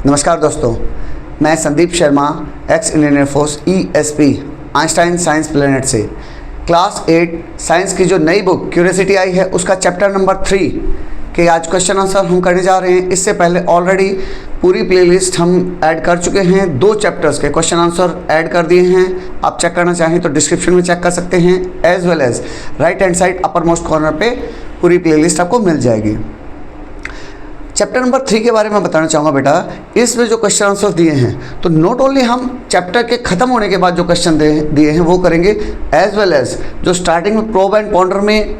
नमस्कार दोस्तों, मैं Sandeep Sharma, x Indian air force ESP Einstein science planet से क्लास 8 साइंस की जो नई बुक क्यूरियोसिटी आई है उसका चैप्टर नंबर 3 के आज क्वेश्चन आंसर हम करने जा रहे हैं। इससे पहले ऑलरेडी पूरी प्लेलिस्ट हम ऐड कर चुके हैं, 2 चैप्टर्स के क्वेश्चन आंसर ऐड कर दिए हैं। आप चेक करना चाहें तो डिस्क्रिप्शन में चेक कर सकते हैं, as well as right hand side uppermost corner पे पूरी प्लेलिस्ट आपको मिल जाएगी। चैप्टर नंबर 3 के बारे में बताना चाहूँगा बेटा, इसमें जो क्वेश्चन आंसर दिए हैं तो नॉट ओनली हम चैप्टर के ख़त्म होने के बाद जो क्वेश्चन दिए हैं वो करेंगे, एज वेल एज जो स्टार्टिंग में प्रोब एंड पॉन्डर में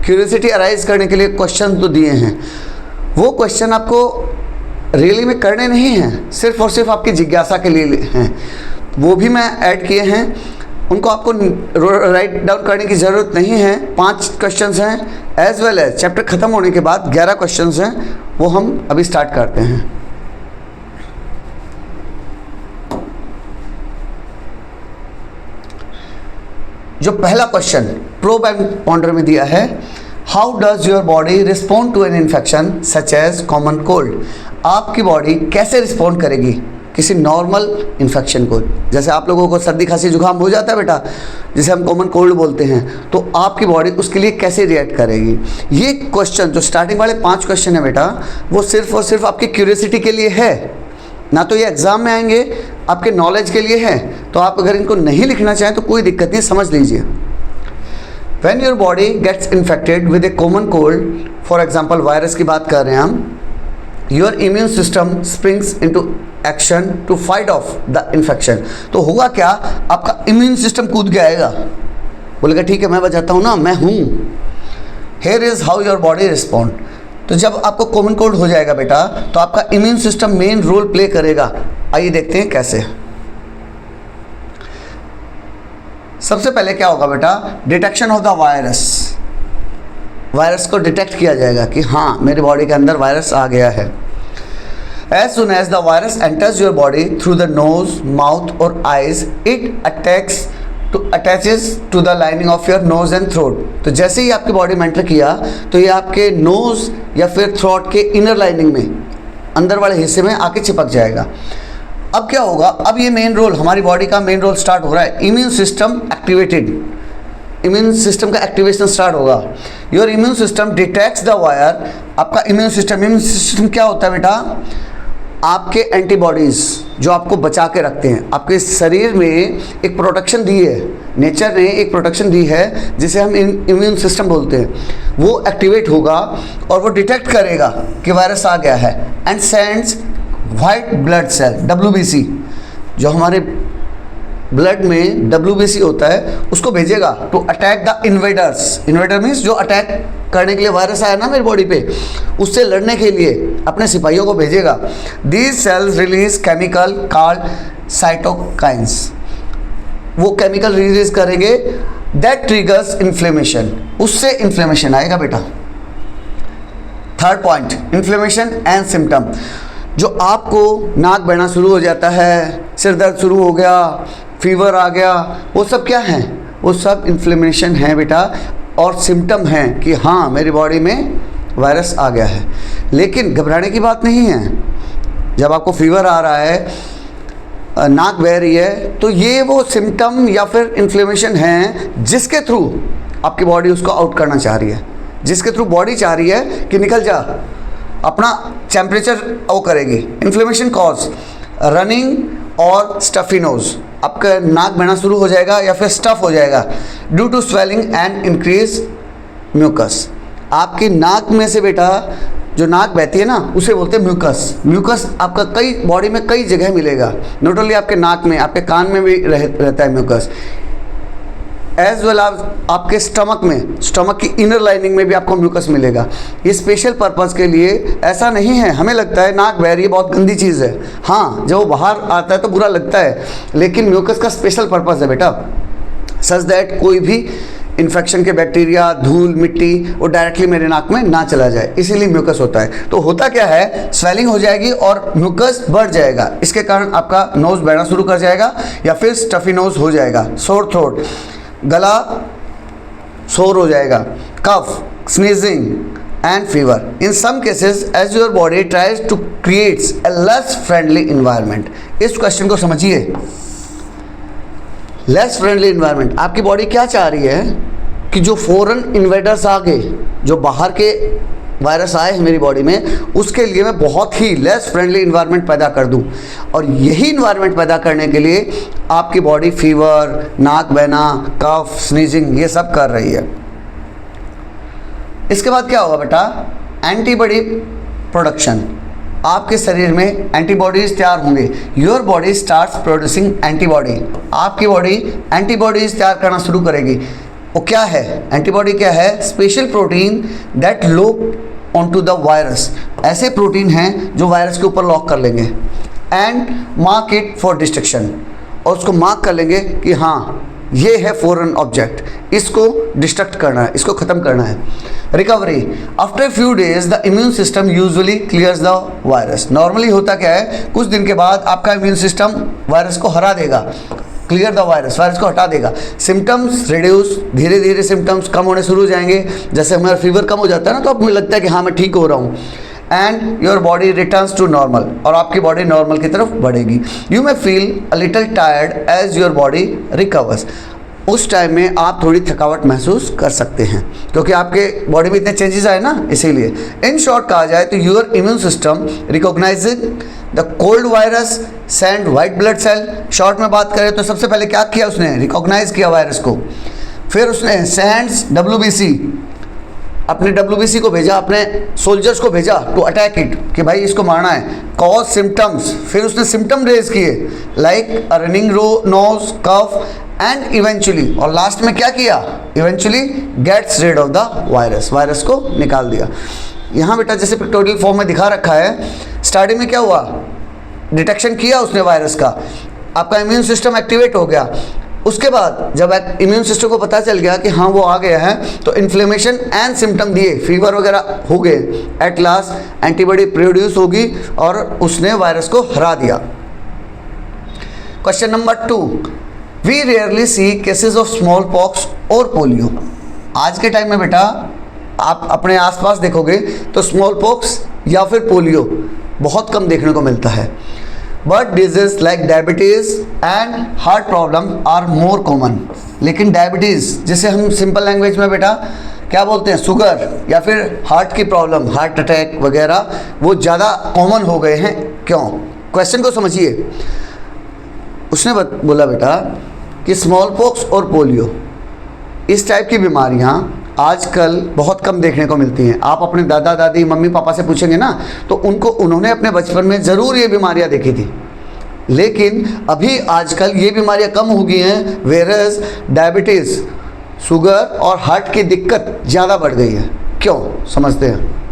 क्यूरियोसिटी अराइज करने के लिए क्वेश्चन तो दिए हैं, वो क्वेश्चन आपको रियली में करने नहीं हैं, सिर्फ और सिर्फ आपकी जिज्ञासा के लिए हैं। वो भी मैं ऐड किए हैं, उनको आपको राइट डाउन करने की ज़रूरत नहीं है। 5 क्वेश्चंस हैं, एज वेल एज चैप्टर ख़त्म होने के बाद 11 क्वेश्चंस हैं, वो हम अभी स्टार्ट करते हैं। जो पहला क्वेश्चन प्रोब एंड पॉन्डर में दिया है, how does your body respond to an infection such as common cold. आपकी बॉडी कैसे रिस्पॉन्ड करेगी किसी नॉर्मल इन्फेक्शन को। जैसे आप लोगों को सर्दी खांसी जुकाम हो जाता है बेटा, जिसे हम कॉमन कोल्ड बोलते हैं, तो आपकी बॉडी उसके लिए कैसे रिएक्ट करेगी। ये क्वेश्चन जो स्टार्टिंग वाले 5 क्वेश्चन है बेटा, वो सिर्फ और सिर्फ आपकी क्यूरियोसिटी के लिए है, ना तो ये एग्जाम में आएंगे, आपके नॉलेज के लिए है। तो आप अगर इनको नहीं लिखना चाहें तो कोई दिक्कत नहीं, समझ लीजिए। When your body gets infected with a common cold, for example virus की बात कर रहे हैं हम, your immune system springs into action to fight off the infection. तो होगा क्या, आपका इम्यून सिस्टम कूद के आएगा, बोलेगा ठीक है मैं बचाता हूँ ना, मैं हूँ। Here is how your body respond. तो जब आपको कॉमन कोल्ड हो जाएगा बेटा, तो आपका immune system main role play करेगा। आइए देखते हैं कैसे। सबसे पहले क्या होगा बेटा, detection of the virus. Virus को डिटेक्ट किया जाएगा कि हाँ मेरी बॉडी के अंदर वायरस आ गया है। As soon as the virus enters your body through the nose, mouth or eyes, it attaches to the lining of your nose and throat। तो जैसे ही आपकी बॉडी में एंटर किया तो ये आपके नोज या फिर थ्रोट के इनर लाइनिंग में, अंदर वाले हिस्से में आके चिपक जाएगा। अब क्या होगा, अब ये मेन रोल, हमारी बॉडी का मेन रोल स्टार्ट हो रहा है। Immune system activated, immune system का एक्टिवेशन स्टार्ट होगा। Your immune system detects the wire. आपका इम्यून सिस्टम क्या होता है बेटा, आपके एंटीबॉडीज़ जो आपको बचा के रखते हैं। आपके शरीर में एक प्रोटेक्शन दी है, नेचर ने एक प्रोटेक्शन दी है जिसे हम इम्यून सिस्टम बोलते हैं। वो एक्टिवेट होगा और वो डिटेक्ट करेगा कि वायरस आ गया है, and sends white blood cell WBC, जो हमारे ब्लड में WBC होता है, उसको भेजेगा to attack the invaders. Invader means जो अटैक करने के लिए वायरस आया ना मेरी बॉडी पे, उससे लड़ने के लिए अपने सिपाहियों को भेजेगा। These cells release chemical called cytokines. वो केमिकल रिलीज करेंगे दैट ट्रिगर्स इन्फ्लेमेशन, उससे इन्फ्लेमेशन आएगा बेटा। Third point, inflammation and symptom. जो आपको नाक बहना शुरू हो जाता है, सिर दर्द शुरू हो गया, फीवर आ गया, वो सब क्या है, वो सब इन्फ्लेमेशन है बेटा, और सिम्टम हैं कि हाँ मेरी बॉडी में वायरस आ गया है। लेकिन घबराने की बात नहीं है। जब आपको फीवर आ रहा है, नाक बह रही है, तो ये वो सिम्टम या फिर इन्फ्लेमेशन है जिसके थ्रू आपकी बॉडी उसको आउट करना चाह रही है, जिसके थ्रू बॉडी चाह रही है कि निकल जा, अपना टेम्परेचर वो करेगी। इन्फ्लेमेशन कॉज रनिंग और स्टफी नोज, आपका नाक बहना शुरू हो जाएगा या फिर स्टफ हो जाएगा due to swelling and increase mucus. आपकी नाक में से बेटा जो नाक बहती है ना, उसे बोलते हैं म्यूकस। म्यूकस आपका कई बॉडी में कई जगह मिलेगा, नॉट ओनली आपके नाक में, आपके कान में भी रहता है म्यूकस। एज वेल आपके स्टमक में, स्टमक की इनर लाइनिंग में भी आपको म्यूकस मिलेगा। ये स्पेशल पर्पज़ के लिए, ऐसा नहीं है हमें लगता है नाक बह रही है बहुत गंदी चीज़ है, हाँ जब वो बाहर आता है तो बुरा लगता है, लेकिन म्यूकस का स्पेशल पर्पज़ है बेटा, सच दैट कोई भी इन्फेक्शन के बैक्टीरिया, धूल, मिट्टी वो डायरेक्टली मेरे नाक में ना चला जाए, इसीलिए म्यूकस होता है। तो होता क्या है, स्वेलिंग हो जाएगी और म्यूकस बढ़ जाएगा, इसके कारण आपका नोज़ बहना शुरू कर जाएगा या फिर स्टफी नोज़ हो जाएगा, सोर थ्रोट, गला शोर हो जाएगा, कफ, sneezing, and fever. In some cases, as your body tries to create a less friendly environment. इस क्वेश्चन को समझिए. लेस फ्रेंडली इन्वायरमेंट, आपकी बॉडी क्या चाह रही है कि जो फॉरेन इन्वेडर्स आ गए, जो बाहर के वायरस आए हैं मेरी बॉडी में, उसके लिए मैं बहुत ही लेस फ्रेंडली इन्वायरमेंट पैदा कर दूं. और यही इन्वायरमेंट पैदा करने के लिए आपकी बॉडी फीवर, नाक बहना, कफ, स्नीजिंग ये सब कर रही है. इसके बाद क्या होगा बेटा? Antibody production. आपके शरीर में एंटीबॉडीज तैयार होंगे. Your body starts producing antibody. आपकी बॉडी एंटीबॉडीज तैयार करना शुरू करेगी. वो क्या है? एंटीबॉडी क्या है? Special protein that lock on to the virus. ऐसे प्रोटीन हैं जो वायरस के ऊपर लॉक कर लेंगे and mark it for destruction. और उसको मार्क कर लेंगे कि हाँ ये है फॉरेन ऑब्जेक्ट, इसको डिस्ट्रक्ट करना है, इसको ख़त्म करना है. Recovery. After few days the immune system usually clears the virus. Normally होता क्या है, कुछ दिन के बाद आपका इम्यून सिस्टम वायरस को हरा देगा, क्लियर द वायरस, वायरस को हटा देगा. Symptoms reduce. धीरे धीरे सिम्टम्स कम होने शुरू हो जाएंगे. जैसे हमारा फीवर कम हो जाता है ना, तो अब मुझे लगता है कि हाँ मैं ठीक हो रहा हूँ. And your body returns to normal. और आपकी बॉडी नॉर्मल की तरफ बढ़ेगी. You may feel a little tired as your body recovers. उस टाइम में आप थोड़ी थकावट महसूस कर सकते हैं क्योंकि आपके बॉडी में इतने चेंजेस आए ना, इसीलिए. इन शॉर्ट कहा जाए तो your immune system recognizing the cold virus send white blood cell. Short में बात करें तो सबसे पहले क्या किया उसने? रिकॉग्नाइज किया वायरस को. फिर उसने सेंड्स WBC, अपने WBC को भेजा, अपने सोल्जर्स को भेजा टू अटैक इट, कि भाई इसको मारना है. Cause symptoms. फिर उसने सिम्टम रेज किए like a running nose, cough and eventually, और लास्ट में क्या किया? Eventually gets rid of the virus. Virus को निकाल दिया. यहाँ बेटा जैसे पिक्टोरियल फॉर्म में दिखा रखा है, स्टार्टिंग में क्या हुआ? डिटेक्शन किया उसने वायरस का, आपका इम्यून सिस्टम एक्टिवेट हो गया. उसके बाद जब इम्यून सिस्टम को पता चल गया कि हाँ वो आ गया है, तो इन्फ्लेमेशन एंड सिम्टम दिए, फीवर वगैरह हो गए. एट लास्ट एंटीबॉडी प्रोड्यूस होगी और उसने वायरस को हरा दिया. Question number 2. We rarely see cases of smallpox और पोलियो. आज के टाइम में बेटा आप अपने आसपास देखोगे तो स्मॉल पॉक्स या फिर पोलियो बहुत कम देखने को मिलता है. But disease like diabetes and heart problem are more common. लेकिन डायबिटीज़, जिसे हम सिंपल लैंग्वेज में बेटा क्या बोलते हैं, शुगर, या फिर हार्ट की प्रॉब्लम, हार्ट अटैक वगैरह, वो ज़्यादा कॉमन हो गए हैं. क्यों? क्वेश्चन को समझिए. उसने बोला बेटा कि स्मॉल पॉक्स और पोलियो, इस टाइप की बीमारियां आजकल बहुत कम देखने को मिलती हैं. आप अपने दादा दादी, मम्मी पापा से पूछेंगे ना, तो उन्होंने अपने बचपन में ज़रूर ये बीमारियां देखी थी. लेकिन अभी आजकल ये बीमारियां कम हो गई हैं, वेरस डायबिटीज़, शुगर और हार्ट की दिक्कत ज़्यादा बढ़ गई है. क्यों? समझते हैं.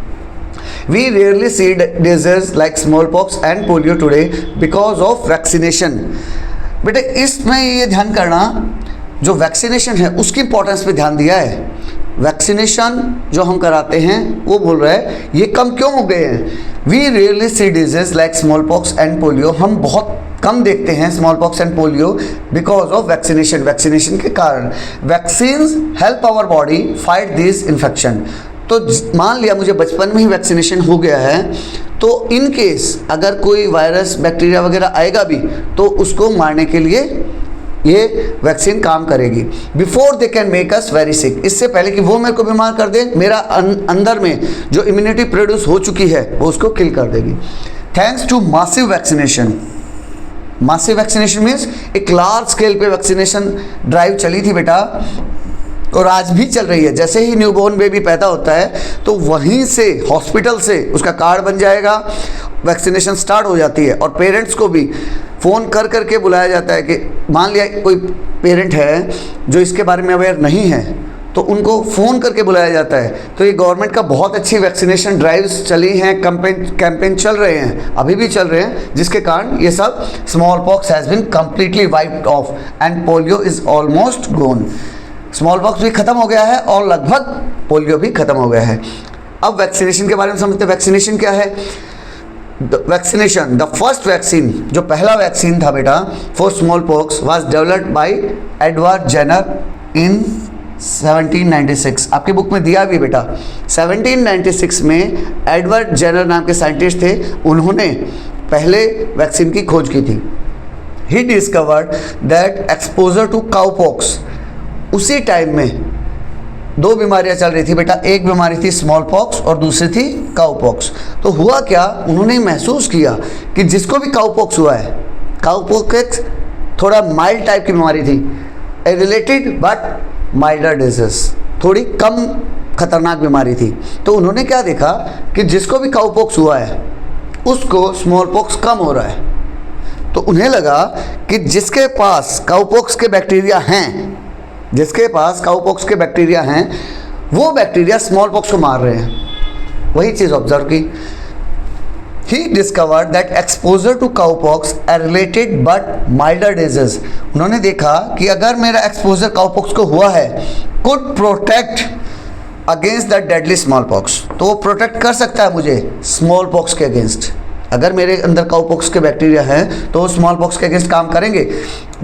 We rarely see diseases like smallpox and polio today because of vaccination. बेटे इसमें ये ध्यान करना, जो वैक्सीनेशन है उसकी इंपॉर्टेंस पे ध्यान दिया है. वैक्सीनेशन जो हम कराते हैं वो बोल रहा है ये कम क्यों हो गए हैं. We rarely see disease like smallpox and polio. हम बहुत कम देखते हैं smallpox and polio because of vaccination. Vaccination के कारण vaccines help our body fight this infection. तो मान लिया मुझे बचपन में ही वैक्सीनेशन हो गया है, तो इन केस अगर कोई वायरस, बैक्टीरिया वगैरह आएगा भी तो उसको मारने के लिए ये वैक्सीन काम करेगी. Before they can make us very sick. इससे पहले कि वो मेरे को बीमार कर दे, मेरा अंदर में जो इम्यूनिटी प्रोड्यूस हो चुकी है वो उसको किल कर देगी. Thanks to massive vaccination. Massive vaccination means एक लार्ज स्केल पे वैक्सीनेशन ड्राइव चली थी बेटा, और आज भी चल रही है. जैसे ही न्यूबॉर्न बेबी पैदा होता है तो वहीं से हॉस्पिटल से उसका कार्ड बन जाएगा, वैक्सीनेशन स्टार्ट हो जाती है. और पेरेंट्स को भी फ़ोन कर करके बुलाया जाता है कि मान लिया कोई पेरेंट है जो इसके बारे में अवेयर नहीं है, तो उनको फ़ोन करके बुलाया जाता है. तो ये गवर्नमेंट का बहुत अच्छी वैक्सीनेशन ड्राइव्स चली हैं, कैंपेन चल रहे हैं, अभी भी चल रहे हैं, जिसके कारण ये सब smallpox has been completely wiped off and polio is almost gone. Smallpox भी ख़त्म हो गया है और लगभग पोलियो भी ख़त्म हो गया है. अब वैक्सीनेशन के बारे में समझते हैं. वैक्सीनेशन क्या है? वैक्सीनेशन, द फर्स्ट वैक्सीन, जो पहला वैक्सीन था बेटा for smallpox was developed by Edward Jenner in 1796, आपकी बुक में दिया भी बेटा। 1796 में एडवर्ड जेनर नाम के साइंटिस्ट थे, उन्होंने पहले वैक्सीन की खोज की थी। He discovered that exposure to cowpox, उसी टाइम में दो बीमारियां चल रही थी बेटा, एक बीमारी थी स्मॉल पॉक्स और दूसरी थी काउपॉक्स। तो हुआ क्या, उन्होंने महसूस किया कि जिसको भी काउपॉक्स हुआ है, काउपॉक्स थोड़ा माइल्ड टाइप की बीमारी थी, ए रिलेटेड बट माइल्डर डिजीज, थोड़ी कम खतरनाक बीमारी थी। तो उन्होंने क्या देखा कि जिसको भी काउपॉक्स हुआ है उसको स्मॉल पॉक्स कम हो रहा है। तो उन्हें लगा कि जिसके पास काउपॉक्स के बैक्टीरिया हैं, जिसके पास काउपॉक्स के बैक्टीरिया हैं, वो बैक्टीरिया स्मॉल पॉक्स को मार रहे हैं। वही चीज़ ऑब्जर्व की। He discovered that exposure to cowpox are related but milder disease. उन्होंने देखा कि अगर मेरा एक्सपोजर काउपॉक्स को हुआ है, could protect against the deadly smallpox, तो वो प्रोटेक्ट कर सकता है मुझे स्मॉल पॉक्स के अगेंस्ट। अगर मेरे अंदर काउपॉक्स के बैक्टीरिया हैं तो वो स्मॉल पॉक्स के अगेंस्ट काम करेंगे।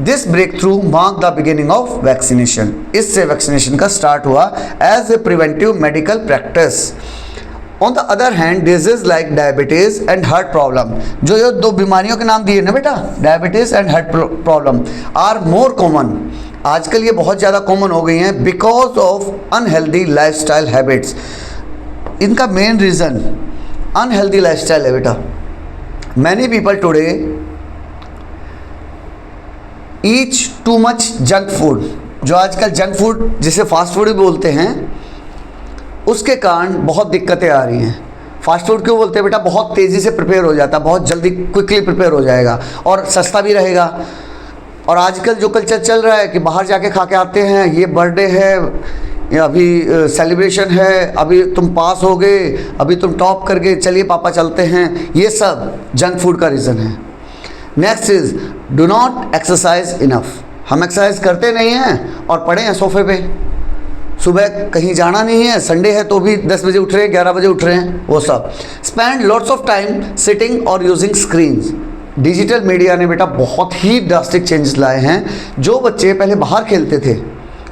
This breakthrough mark the beginning of vaccination, इससे वैक्सीनेशन का स्टार्ट हुआ as a preventive medical practice. On the other hand disease like diabetes and heart problem, जो ये दो बीमारियों के नाम दिए ना बेटा, diabetes and heart problem are more common, आजकल ये बहुत ज़्यादा कॉमन हो गई हैं because of unhealthy lifestyle habits. इनका मेन रीज़न अनहेल्दी लाइफस्टाइल है बेटा। मैनी पीपल टुडे ईट टू मच जंक फूड, जो आजकल जंक फूड जिसे फास्ट फूड भी बोलते हैं, उसके कारण बहुत दिक्कतें आ रही हैं। फास्ट फूड क्यों बोलते हैं बेटा, बहुत तेज़ी से प्रिपेयर हो जाता है, बहुत जल्दी क्विकली प्रिपेयर हो जाएगा और सस्ता भी रहेगा। और आजकल जो कल्चर चल रहा है कि बाहर जाके खा के आते हैं, ये बर्थडे है, या अभी सेलिब्रेशन है, अभी तुम पास हो गए, अभी तुम टॉप कर गए, चलिए पापा चलते हैं, ये सब जंक फूड का रीज़न है। Next is do not exercise enough, हम एक्सरसाइज करते नहीं हैं और पड़े हैं सोफे पे, सुबह कहीं जाना नहीं है, संडे है तो भी 10 बजे उठ रहे हैं, 11 बजे उठ रहे हैं, वो सब। Spend lots of time sitting और यूजिंग स्क्रीन्स, डिजिटल मीडिया ने बेटा बहुत ही ड्रास्टिक चेंजेस लाए हैं। जो बच्चे पहले बाहर खेलते थे,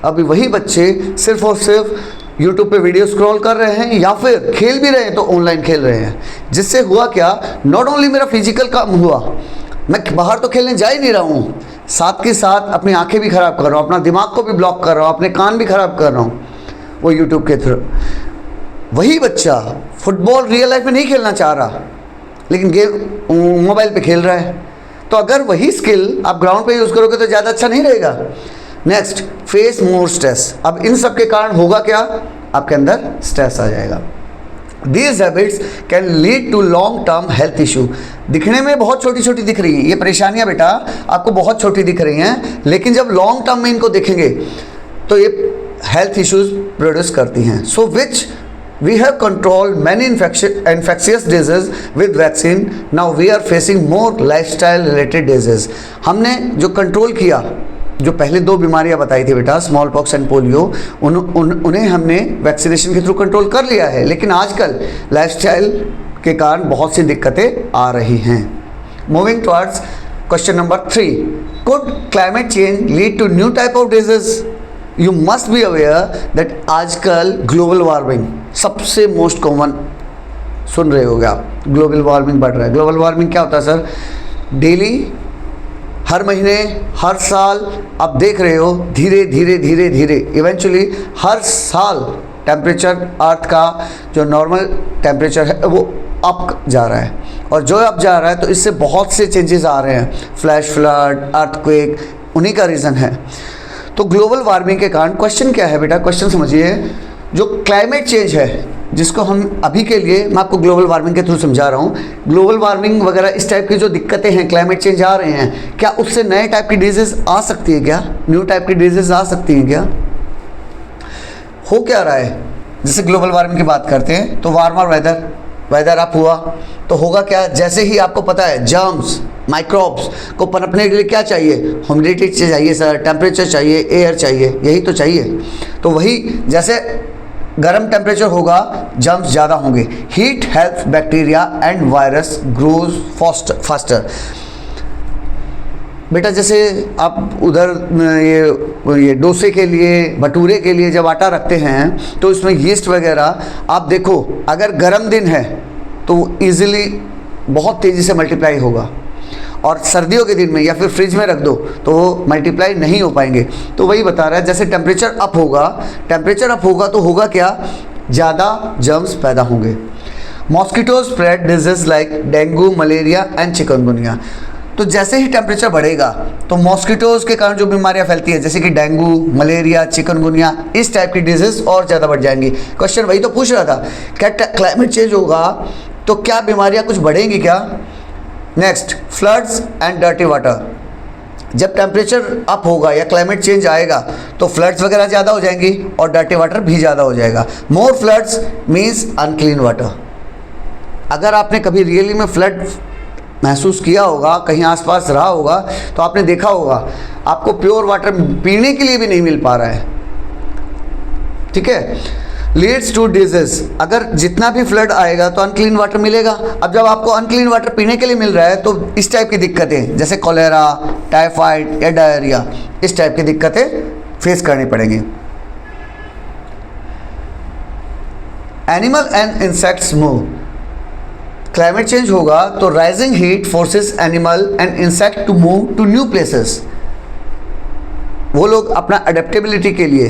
अभी वही बच्चे सिर्फ और सिर्फ यूट्यूब पे वीडियो स्क्रॉल कर रहे हैं, या फिर खेल भी रहे हैं तो ऑनलाइन खेल रहे हैं। जिससे हुआ क्या, नॉट ओनली मेरा फिजिकल काम हुआ, मैं बाहर तो खेलने जा ही नहीं रहा हूँ, साथ के साथ अपनी आंखें भी ख़राब कर रहा हूँ, अपना दिमाग को भी ब्लॉक कर रहा हूँ, अपने कान भी ख़राब कर रहा हूँ वो यूट्यूब के थ्रू। वही बच्चा फुटबॉल रियल लाइफ में नहीं खेलना चाह रहा, लेकिन गेम मोबाइल पे खेल रहा है। तो अगर वही स्किल आप ग्राउंड पे यूज़ करोगे तो ज़्यादा अच्छा नहीं रहेगा। नेक्स्ट, फेस मोर स्ट्रेस, अब इन सब के कारण होगा क्या, आपके अंदर स्ट्रेस आ जाएगा। These habits can lead to long term health issue, दिखने में बहुत छोटी छोटी दिख रही हैं ये परेशानियां बेटा, आपको बहुत छोटी दिख रही हैं, लेकिन जब लॉन्ग टर्म में इनको देखेंगे तो ये हेल्थ इश्यूज प्रोड्यूस करती हैं। So which we have controlled many infectious disease with vaccine, now we are facing more lifestyle related disease. हमने जो कंट्रोल किया, जो पहले दो बीमारियां बताई थी बेटा, स्मॉल पॉक्स एंड पोलियो, उन्हें हमने वैक्सीनेशन के थ्रू कंट्रोल कर लिया है, लेकिन आजकल लाइफस्टाइल के कारण बहुत सी दिक्कतें आ रही हैं। Moving towards question number 3, could climate change lead to new type of disease? You must be aware that आजकल ग्लोबल वार्मिंग सबसे मोस्ट कॉमन सुन रहे होगे आप, ग्लोबल वार्मिंग बढ़ रहा है। ग्लोबल वार्मिंग क्या होता है सर, डेली, हर महीने, हर साल आप देख रहे हो, धीरे धीरे धीरे धीरे इवेंचुअली हर साल टेम्परेचर अर्थ का जो नॉर्मल टेम्परेचर है वो अप जा रहा है, और जो अप जा रहा है तो इससे बहुत से चेंजेस आ रहे हैं, फ्लैश फ्लड, अर्थक्वेक, उन्हीं का रीज़न है। तो ग्लोबल वार्मिंग के कारण क्वेश्चन क्या है बेटा, क्वेश्चन समझिए, जो क्लाइमेट चेंज है जिसको हम अभी के लिए, मैं आपको ग्लोबल वार्मिंग के थ्रू समझा रहा हूँ, ग्लोबल वार्मिंग वगैरह इस टाइप की जो दिक्कतें हैं, क्लाइमेट चेंज आ रहे हैं, क्या उससे नए टाइप की डिजीज़ आ सकती है क्या, न्यू टाइप की डिजीज़ आ सकती हैं क्या? हो क्या रहा है, जैसे ग्लोबल वार्मिंग की बात करते हैं तो वार्मर वेदर अप हुआ तो होगा क्या, जैसे ही आपको पता है जर्म्स, माइक्रोब्स को पनपने के लिए क्या चाहिए, ह्यूमिडिटी चाहिए सर, टेम्परेचर चाहिए, एयर चाहिए, यही तो चाहिए। तो वही जैसे गर्म टेम्परेचर होगा, जर्म्स ज़्यादा होंगे, heat help bacteria and virus grows faster. बेटा जैसे आप उधर ये डोसे के लिए, भटूरे के लिए जब आटा रखते हैं तो इसमें यीस्ट वगैरह, आप देखो अगर गर्म दिन है तो ईज़िली बहुत तेज़ी से मल्टीप्लाई होगा, और सर्दियों के दिन में या फिर फ्रिज में रख दो तो वो मल्टीप्लाई नहीं हो पाएंगे। तो वही बता रहा है, जैसे टेम्परेचर अप होगा तो होगा क्या, ज़्यादा जर्म्स पैदा होंगे। Mosquito spread disease like dengue, malaria and chikungunya. तो जैसे ही टेम्परेचर बढ़ेगा तो मॉस्किटोज के कारण जो बीमारियां फैलती है जैसे कि डेंगू, मलेरिया, चिकनगुनिया, इस टाइप की डिजीज और ज़्यादा बढ़ जाएंगी। क्वेश्चन वही तो पूछ रहा था, क्या क्लाइमेट चेंज होगा तो क्या बीमारियां कुछ बढ़ेंगी क्या। Next, floods and dirty water. जब टेम्परेचर अप होगा या क्लाइमेट चेंज आएगा तो फ्लड्स वगैरह ज़्यादा हो जाएंगी और डर्टी वाटर भी ज़्यादा हो जाएगा। मोर फ्लड्स मीन्स अनक्लीन वाटर। अगर आपने कभी रियली में फ्लड महसूस किया होगा, कहीं आसपास रहा होगा, तो आपने देखा होगा आपको प्योर वाटर पीने के लिए भी नहीं मिल पा रहा है। ठीक है, लीड्स टू डिजीज। अगर जितना भी फ्लड आएगा तो अनक्लीन वाटर मिलेगा। अब जब आपको अनक्लीन वाटर पीने के लिए मिल रहा है तो इस टाइप की दिक्कतें जैसे कॉलेरा, टाइफाइड या डायरिया, इस टाइप की दिक्कतें फेस करनी पड़ेंगी। Animal and insects move. Climate change होगा तो rising heat forces animal and insect to move to new places. वो लोग अपना अडेप्टेबिलिटी के लिए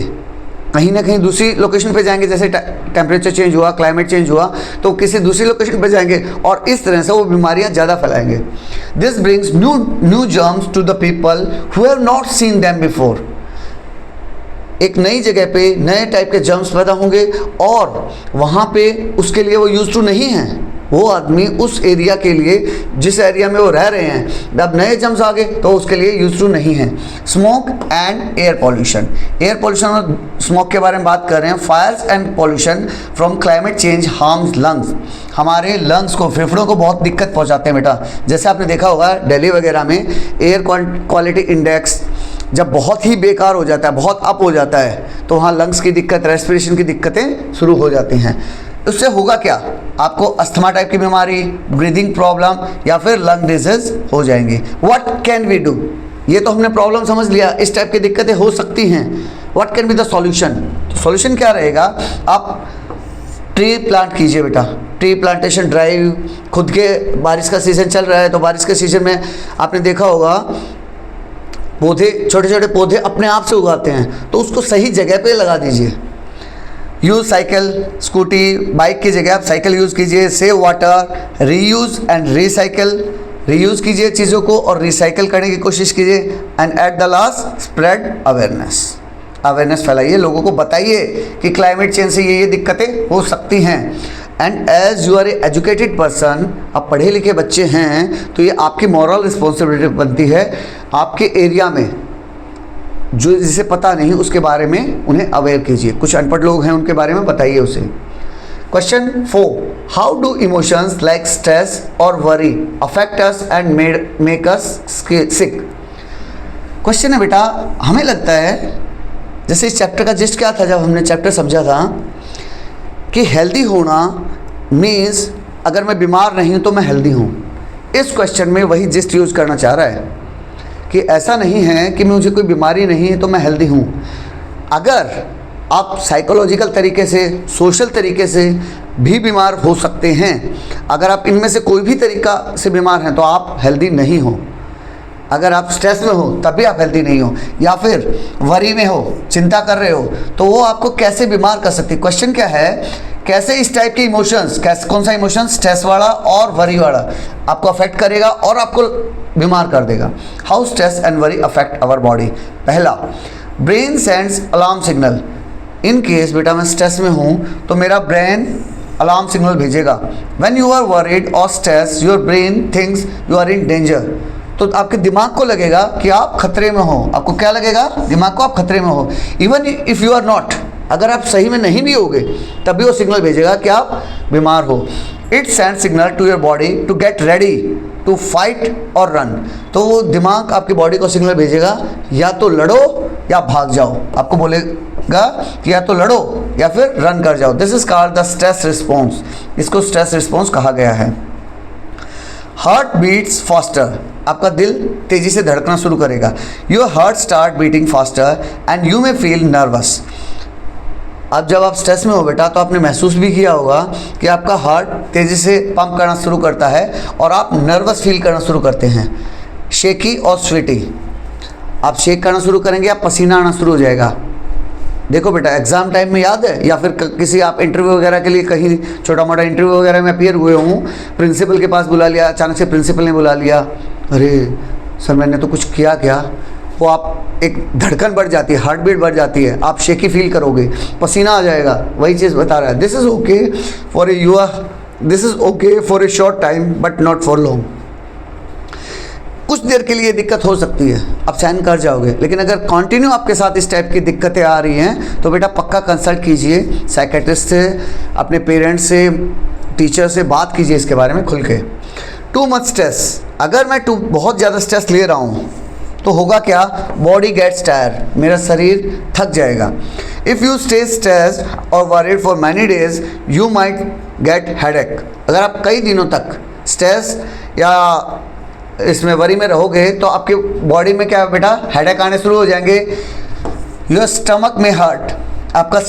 कहीं ना कहीं दूसरी लोकेशन पे जाएंगे। जैसे टेम्परेचर चेंज हुआ, क्लाइमेट चेंज हुआ तो किसी दूसरी लोकेशन पे जाएंगे और इस तरह से वो बीमारियां ज़्यादा फैलाएंगे। This brings new germs to the people who have not seen them before. एक नई जगह पे नए टाइप के जर्म्स पैदा होंगे और वहाँ पे उसके लिए वो यूज टू नहीं हैं। वो आदमी उस एरिया के लिए, जिस एरिया में वो रह रहे हैं, अब नए जर्म्स आ गए तो उसके लिए यूज टू नहीं है। Smoke and air pollution. Air pollution और स्मोक के बारे में बात कर रहे हैं। Fyers and pollution from climate change harms lungs. हमारे लंग्स को, फेफड़ों को बहुत दिक्कत पहुंचाते हैं बेटा। जैसे आपने देखा होगा दिल्ली वगैरह में एयर क्वालिटी इंडेक्स जब बहुत ही बेकार हो जाता है, बहुत अप हो जाता है, तो वहाँ लंग्स की दिक्कत, रेस्पिरेशन की दिक्कतें शुरू हो जाती हैं। उससे होगा क्या, आपको अस्थमा टाइप की बीमारी, ब्रीदिंग प्रॉब्लम या फिर लंग डिजीज हो जाएंगी। What can we do? ये तो हमने प्रॉब्लम समझ लिया, इस टाइप की दिक्कतें हो सकती हैं। What can be the solution? तो सॉल्यूशन क्या रहेगा, आप ट्री प्लांट कीजिए बेटा। ट्री प्लांटेशन ड्राइव, खुद के बारिश का सीज़न चल रहा है तो बारिश के सीज़न में आपने देखा होगा पौधे, छोटे छोटे पौधे अपने आप से उगाते हैं, तो उसको सही जगह पे लगा दीजिए। यूज़ साइकिल, स्कूटी, बाइक की जगह आप साइकिल यूज़ कीजिए। Save water, reuse and recycle. Reuse कीजिए चीज़ों को और रिसाइकिल करने की कोशिश कीजिए। And at the last spread awareness. Awareness फैलाइए, लोगों को बताइए कि क्लाइमेट चेंज से ये दिक्कतें हो सकती हैं। And as you are a educated person, आप पढ़े लिखे बच्चे हैं तो ये आपकी मॉरल रिस्पॉन्सिबिलिटी बनती है, आपके एरिया में जो जिसे पता नहीं उसके बारे में उन्हें अवेयर कीजिए। कुछ अनपढ़ लोग हैं उनके बारे में बताइए उसे। Question 4, how do emotions like stress और worry affect us and make us sick? Question है बेटा, हमें लगता है जैसे इस चैप्टर का जिस्ट क्या था जब हमने चैप्टर समझा था कि हेल्दी होना मीन्स अगर मैं बीमार नहीं हूँ तो मैं हेल्दी हूँ। इस क्वेश्चन में वही जिस्ट यूज़ करना चाह रहा है कि ऐसा नहीं है कि मुझे कोई बीमारी नहीं है तो मैं हेल्दी हूँ। अगर आप साइकोलॉजिकल तरीके से, सोशल तरीके से भी बीमार हो सकते हैं, अगर आप इनमें से कोई भी तरीका से बीमार हैं तो आप हेल्दी नहीं हो। अगर आप स्ट्रेस में हो तब भी आप हेल्दी नहीं हो, या फिर वरी में हो, चिंता कर रहे हो, तो वो आपको कैसे बीमार कर सकती है। क्वेश्चन क्या है, कैसे इस टाइप के इमोशंस, कैसे, कौन सा इमोशंस, स्ट्रेस वाला और वरी वाला आपको अफेक्ट करेगा और आपको बीमार कर देगा। How stress and worry affect our body. पहला, brain sends alarm signal. In case बेटा मैं स्ट्रेस में हूँ तो मेरा ब्रेन अलार्म सिग्नल भेजेगा। व्हेन यू आर वरीड और stress your brain thinks you are in danger. तो आपके दिमाग को लगेगा कि आप खतरे में हो। आपको क्या लगेगा, दिमाग को आप खतरे में हो। Even if you are not, अगर आप सही में नहीं भी होगे तब भी वो सिग्नल भेजेगा कि आप बीमार हो। It send signal to your body to get ready to fight और रन। तो वो दिमाग आपकी बॉडी को सिग्नल भेजेगा या तो लड़ो या भाग जाओ। आपको बोलेगा कि या तो लड़ो या फिर रन कर जाओ। This is called the stress response. इसको स्ट्रेस रिस्पॉन्स कहा गया है। हार्ट बीट्स फास्टर, आपका दिल तेजी से धड़कना शुरू करेगा। Your heart start beating faster and you may feel nervous. अब जब आप स्ट्रेस में हो बेटा तो आपने महसूस भी किया होगा कि आपका हार्ट तेज़ी से पंप करना शुरू करता है और आप नर्वस फील करना शुरू करते हैं। शेकी और स्वेटी, आप शेक करना शुरू करेंगे, आप पसीना आना शुरू हो जाएगा। देखो बेटा, एग्ज़ाम टाइम में याद है या फिर किसी आप इंटरव्यू वगैरह के लिए कहीं छोटा मोटा इंटरव्यू वगैरह में अपीयर हुए हूँ, प्रिंसिपल के पास बुला लिया, अचानक से प्रिंसिपल ने बुला लिया, अरे सर मैंने तो कुछ किया क्या, वो आप एक धड़कन बढ़ जाती है, हार्ट बीट बढ़ जाती है, आप शेकी फील करोगे, पसीना आ जाएगा। वही चीज़ बता रहा है, this is okay for this is okay for a short time but not for long. कुछ देर के लिए दिक्कत हो सकती है, आप सहन कर जाओगे, लेकिन अगर कंटिन्यू आपके साथ इस टाइप की दिक्कतें आ रही हैं तो बेटा पक्का कंसल्ट कीजिए साइकेट्रिस्ट से, अपने पेरेंट्स से, टीचर से बात कीजिए इसके बारे में खुल के। टू मच स्ट्रेस, अगर मैं बहुत ज़्यादा स्ट्रेस ले रहा हूँ तो होगा क्या, बॉडी गेट्स टायर, मेरा शरीर थक जाएगा। इफ़ यू स्टे स्ट्रेस्ड और worried for many days you might get headache. अगर आप कई दिनों तक स्ट्रेस या इसमें वरी में रहोगे तो आपकी बॉडी में क्या है बेटा, हेडेक आने शुरू हो जाएंगे। योर स्टमक में हर्ट, आपका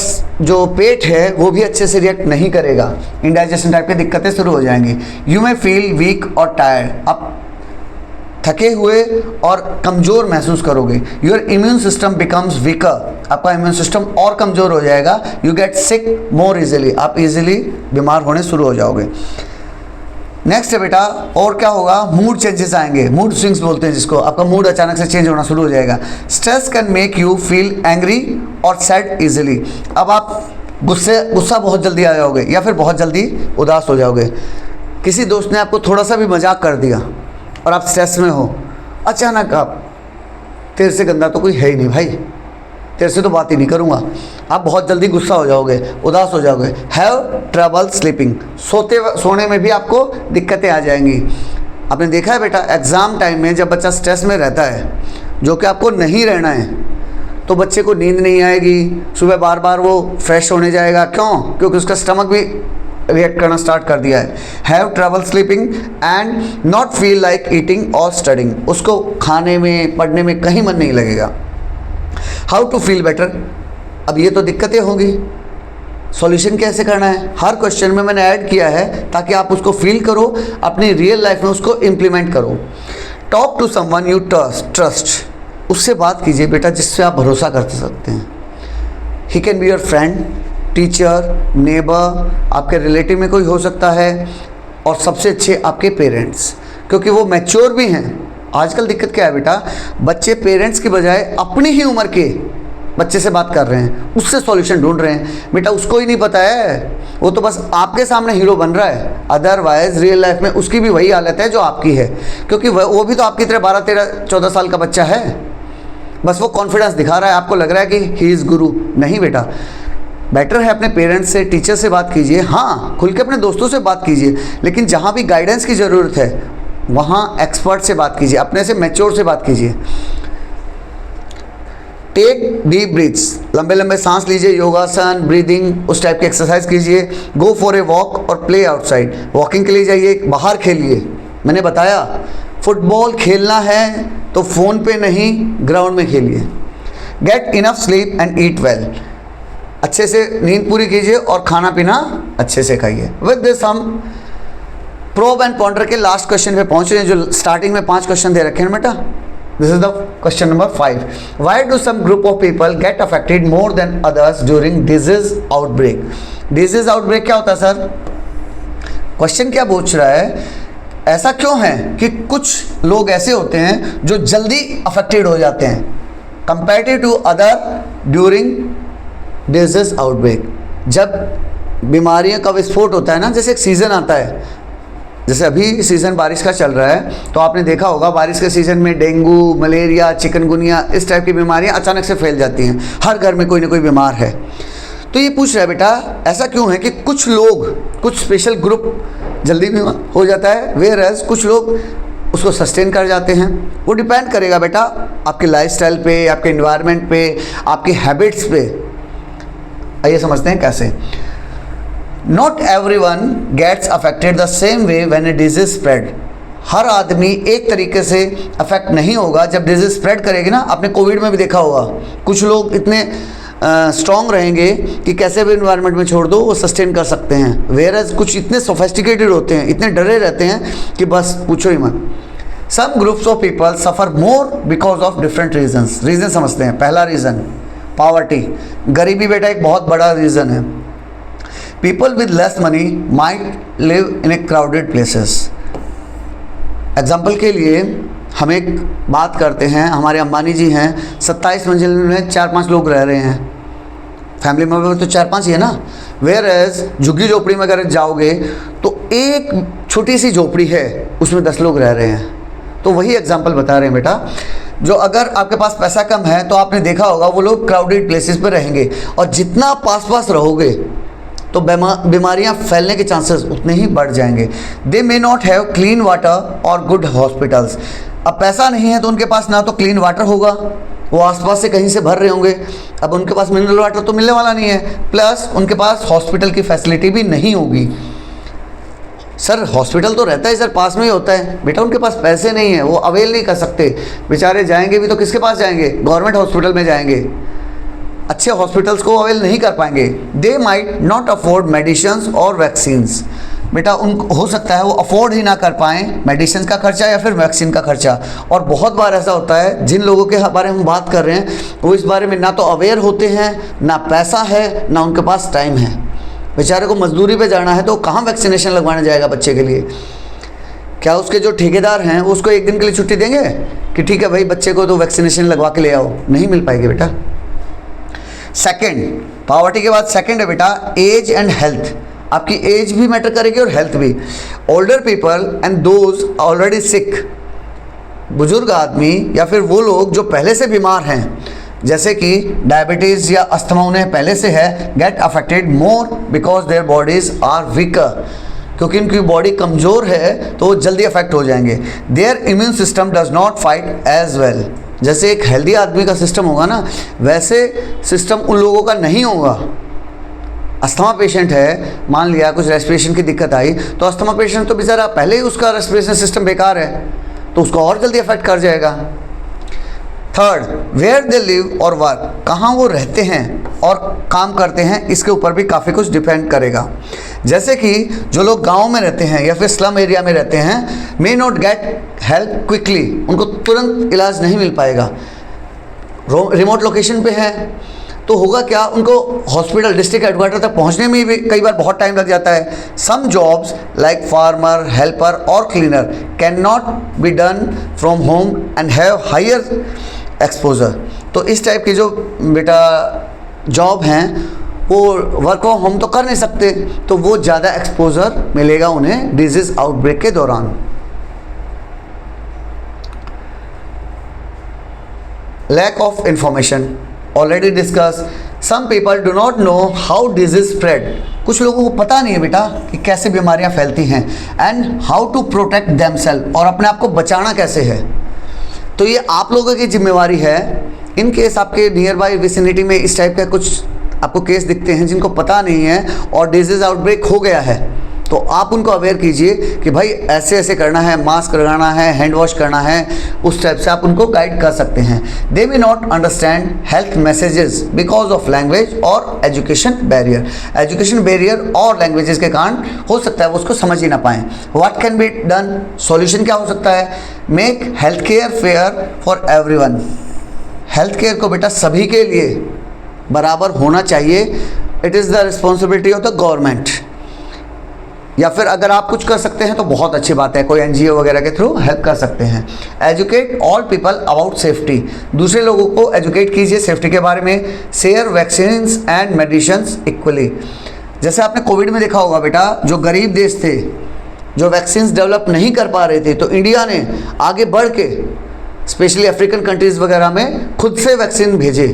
जो पेट है वो भी अच्छे से रिएक्ट नहीं करेगा, इंडाइजेशन टाइप की दिक्कतें शुरू हो जाएंगी। यू मे फील वीक और टायर्ड, आप थके हुए और कमज़ोर महसूस करोगे। Your immune system becomes weaker, आपका इम्यून सिस्टम और कमज़ोर हो जाएगा। You get sick more easily, आप इजीली बीमार होने शुरू हो जाओगे। नेक्स्ट है बेटा, और क्या होगा, मूड चेंजेस आएंगे, मूड स्विंग्स बोलते हैं जिसको, आपका मूड अचानक से चेंज होना शुरू हो जाएगा। Stress can make you feel angry और सैड इजीली, अब आप गुस्सा बहुत जल्दी आ जाओगे या फिर बहुत जल्दी उदास हो जाओगे। किसी दोस्त ने आपको थोड़ा सा भी मजाक कर दिया और आप स्ट्रेस में हो, अचानक आप, तेरे से गंदा तो कोई है ही नहीं भाई, तेरे से तो बात ही नहीं करूँगा, आप बहुत जल्दी गुस्सा हो जाओगे, उदास हो जाओगे। हैव ट्रबल स्लीपिंग, सोने में भी आपको दिक्कतें आ जाएंगी। आपने देखा है बेटा, एग्ज़ाम टाइम में जब बच्चा स्ट्रेस में रहता है, जो कि आपको नहीं रहना है, तो बच्चे को नींद नहीं आएगी, सुबह बार बार वो फ्रेश होने जाएगा। क्यों? क्योंकि उसका स्टमक भी रिएक्ट करना स्टार्ट कर दिया है। Have trouble sleeping and not feel like eating और स्टडिंग, उसको खाने में पढ़ने में कहीं मन नहीं लगेगा। हाउ टू फील बेटर, अब ये तो दिक्कतें होंगी, सॉल्यूशन कैसे करना है, हर क्वेश्चन में मैंने ऐड किया है ताकि आप उसको फील करो, अपनी रियल लाइफ में उसको इम्प्लीमेंट करो। Talk to someone you trust, उससे बात कीजिए बेटा जिससे आप भरोसा कर सकते हैं। He can be your friend, teacher, neighbour, आपके रिलेटिव में कोई हो सकता है, और सबसे अच्छे आपके पेरेंट्स, क्योंकि वो मैच्योर भी हैं। आजकल दिक्कत क्या है बेटा, बच्चे पेरेंट्स की बजाय अपनी ही उम्र के बच्चे से बात कर रहे हैं, उससे सॉल्यूशन ढूंढ रहे हैं। बेटा उसको ही नहीं पता है, वो तो बस आपके सामने हीरो बन रहा है, अदरवाइज रियल लाइफ में उसकी भी वही हालत है जो आपकी है, क्योंकि वो भी तो आपकी तरह 12, 13, 14 साल का बच्चा है, बस वो कॉन्फिडेंस दिखा रहा है, आपको लग रहा है कि ही इज़ गुरु। नहीं बेटा, बेटर है अपने पेरेंट्स से, टीचर से बात कीजिए, हाँ खुल के अपने दोस्तों से बात कीजिए, लेकिन जहाँ भी गाइडेंस की ज़रूरत है वहाँ एक्सपर्ट से बात कीजिए, अपने से मैच्योर से बात कीजिए। टेक डीप ब्रीथ्स, लंबे लंबे सांस लीजिए, योगासन, ब्रीदिंग, उस टाइप की एक्सरसाइज कीजिए। गो फॉर ए वॉक और प्ले आउटसाइड, वॉकिंग के लिए जाइए, बाहर खेलिए। मैंने बताया फुटबॉल खेलना है तो फ़ोन पे नहीं, ग्राउंड में खेलिए। Get enough sleep and eat well, अच्छे से नींद पूरी कीजिए और खाना पीना अच्छे से खाइए। विद दिस हम प्रोब एंड पॉन्डर के लास्ट क्वेश्चन पे पहुंच रहे हैं, जो स्टार्टिंग में 5 क्वेश्चन दे रखे हैं बेटा। This is the question number 5। Why do some group of people get affected more than others during disease outbreak? Disease outbreak क्या होता है सर? क्वेश्चन क्या पूछ रहा है, ऐसा क्यों है कि कुछ लोग ऐसे होते हैं जो जल्दी अफेक्टेड हो जाते हैं comparative to other during disease outbreak? जब बीमारियों का विस्फोट होता है ना, जैसे एक सीज़न आता है, जैसे अभी सीज़न बारिश का चल रहा है, तो आपने देखा होगा बारिश के सीज़न में डेंगू, मलेरिया, चिकनगुनिया, इस टाइप की बीमारियां अचानक से फैल जाती हैं, हर घर में कोई ना कोई बीमार है। तो ये पूछ रहा है बेटा ऐसा क्यों है कि कुछ लोग, कुछ स्पेशल ग्रुप जल्दी बीमार हो जाता है, वेयर एज कुछ लोग उसको सस्टेन कर जाते हैं। वो डिपेंड करेगा बेटा आपके लाइफस्टाइल पे, आपके एनवायरनमेंट पे, आपकी हैबिट्स पे। आइए समझते हैं कैसे। Not everyone gets affected the same way when a disease spread. हर आदमी एक तरीके से अफेक्ट नहीं होगा। जब डिजीज स्प्रेड करेगी ना, आपने कोविड में भी देखा होगा, कुछ लोग इतने स्ट्रॉन्ग रहेंगे कि कैसे भी इन्वायरमेंट में छोड़ दो वो सस्टेन कर सकते हैं, वेयरएज कुछ इतने सोफिस्टिकेटेड होते हैं, इतने डरे रहते हैं कि बस पूछो ही मत। Some groups of people suffer more because of different reasons. Reason समझते हैं। पहला रीज़न पॉवर्टी, गरीबी बेटा एक बहुत बड़ा रीज़न है। People with less money might live in A crowded places. Example के लिए हम एक बात करते हैं, हमारे अंबानी जी हैं, 27 मंजिल में 4-5 लोग रह रहे हैं, फैमिली मेम्बर तो 4-5 ही है ना। वेयर एज झुग्गी झोपड़ी में अगर जाओगे तो एक छोटी सी झोपड़ी है, उसमें 10 लोग रह रहे हैं। तो वही एग्जाम्पल बता रहे हैं बेटा, जो अगर आपके पास पैसा कम है तो आपने देखा होगा वो लोग क्राउडेड प्लेसेस पर रहेंगे, और जितना पास पास रहोगे तो बीमारियां फैलने के चांसेस उतने ही बढ़ जाएंगे। They may not have clean water और गुड हॉस्पिटल्स। अब पैसा नहीं है तो उनके पास ना तो क्लीन वाटर होगा, वो आसपास से कहीं से भर रहे होंगे, अब उनके पास मिनरल वाटर तो मिलने वाला नहीं है, प्लस उनके पास हॉस्पिटल की फैसिलिटी भी नहीं होगी। सर हॉस्पिटल तो रहता है सर, पास में ही होता है, बेटा उनके पास पैसे नहीं है, वो अवेल नहीं कर सकते, बेचारे जाएंगे भी तो किसके पास जाएंगे? गवर्नमेंट हॉस्पिटल में जाएंगे, अच्छे हॉस्पिटल्स को अवेल नहीं कर पाएंगे। They might not afford medicines और वैक्सीन्स। बेटा उनको हो सकता है वो अफोर्ड ही ना कर पाएँ मेडिसिन का खर्चा या फिर वैक्सीन का खर्चा। और बहुत बार ऐसा होता है, जिन लोगों के बारे में हम बात कर रहे हैं वो इस बारे में ना तो अवेयर होते हैं, ना पैसा है, ना उनके पास टाइम है। बेचारे को मजदूरी पे जाना है तो कहाँ वैक्सीनेशन लगवाने जाएगा बच्चे के लिए? क्या उसके जो ठेकेदार हैं वो उसको एक दिन के लिए छुट्टी देंगे कि ठीक है भाई बच्चे को तो वैक्सीनेशन लगवा के ले आओ? नहीं मिल पाएगी बेटा। सेकंड, पॉवर्टी के बाद सेकंड है बेटा एज एंड हेल्थ। आपकी एज भी मैटर करेगी और हेल्थ भी। Older people and those already sick, बुजुर्ग आदमी या फिर वो लोग जो पहले से बीमार हैं, जैसे कि डायबिटीज़ या अस्थमा उन्हें पहले से है, get affected more because their bodies are weaker. क्योंकि उनकी बॉडी कमज़ोर है तो वो जल्दी अफेक्ट हो जाएंगे। Their immune system does not fight as well. जैसे एक हेल्दी आदमी का सिस्टम होगा ना, वैसे सिस्टम उन लोगों का नहीं होगा। अस्थमा पेशेंट है, मान लिया कुछ रेस्पिरेशन की दिक्कत आई, तो अस्थमा पेशेंट तो बेचारा पहले ही उसका रेस्पिरेशन सिस्टम बेकार है, तो उसको और जल्दी अफेक्ट कर जाएगा। थर्ड, वेयर दे लिव और वर्क, कहाँ वो रहते हैं और काम करते हैं, इसके ऊपर भी काफ़ी कुछ डिपेंड करेगा। जैसे कि जो लोग गांव में रहते हैं या फिर स्लम एरिया में रहते हैं, may not get help quickly, उनको तुरंत इलाज नहीं मिल पाएगा। रिमोट लोकेशन पे है तो होगा क्या, उनको हॉस्पिटल डिस्ट्रिक्ट हेडक्वार्टर तक पहुंचने में भी कई बार बहुत टाइम लग जाता है। Some jobs like farmer, helper और cleaner can not be done from home and have higher exposure. तो इस टाइप की जो बेटा जॉब हैं वो वर्क फ्रॉम होम तो कर नहीं सकते, तो वो ज़्यादा एक्सपोजर मिलेगा उन्हें डिजीज़ आउटब्रेक के दौरान। Lack of information already discuss. Some people do not know how disease spread, कुछ लोगों को पता नहीं है बेटा कि कैसे बीमारियां फैलती हैं, and how to protect themselves, और अपने आप को बचाना कैसे है। तो ये आप लोगों की जिम्मेवारी है। इन केस आपके नियर बाई विसिनिटी में इस टाइप का कुछ आपको केस दिखते हैं जिनको पता नहीं है और डिजीज़ आउटब्रेक हो गया है, तो आप उनको अवेयर कीजिए कि भाई ऐसे ऐसे करना है, मास्क लगाना है, हैंड वॉश करना है, उस टाइप से आप उनको गाइड कर सकते हैं। They may not understand health messages because of language और एजुकेशन बैरियर। एजुकेशन बैरियर और लैंग्वेजेस के कारण हो सकता है वो उसको समझ ही ना पाएँ। What can be done, solution क्या हो सकता है? Make health care fair for everyone. Health care को बेटा सभी के लिए बराबर होना चाहिए। It is the responsibility of the government. या फिर अगर आप कुछ कर सकते हैं तो बहुत अच्छी बात है, कोई एनजीओ वगैरह के थ्रू हेल्प कर सकते हैं। Educate all people about safety, दूसरे लोगों को एजुकेट कीजिए सेफ्टी के बारे में। Share vaccines and medicines equally. जैसे आपने कोविड में देखा होगा बेटा, जो गरीब देश थे, जो वैक्सीन्स डेवलप नहीं कर पा रहे थे, तो इंडिया ने आगे बढ़ के स्पेशली अफ्रीकन कंट्रीज़ वगैरह में खुद से वैक्सीन भेजे।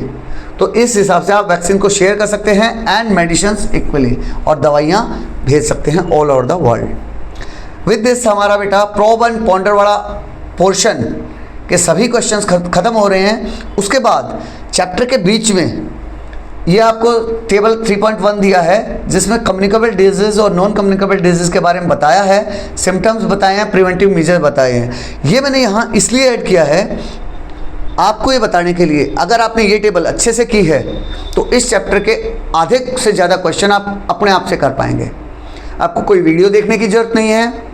तो इस हिसाब से आप वैक्सीन को शेयर कर सकते हैं एंड मेडिसिन्स इक्वली, और दवाइयाँ भेज सकते हैं all over the world. With this हमारा बेटा प्रोब एंड पॉन्डर वाला पोर्शन के सभी क्वेश्चंस खत्म हो रहे हैं। उसके बाद चैप्टर के बीच में ये आपको टेबल 3.1 दिया है जिसमें कम्युनिकेबल डिजीज और नॉन कम्युनिकेबल डिजीज के बारे में बताया है, सिम्टम्स बताए हैं, प्रिवेंटिव मेजर बताए हैं। ये मैंने यहाँ इसलिए ऐड किया है आपको ये बताने के लिए, अगर आपने ये टेबल अच्छे से की है तो इस चैप्टर के आधे से ज़्यादा क्वेश्चन आप अपने आप से कर पाएंगे। आपको कोई वीडियो देखने की ज़रूरत नहीं है।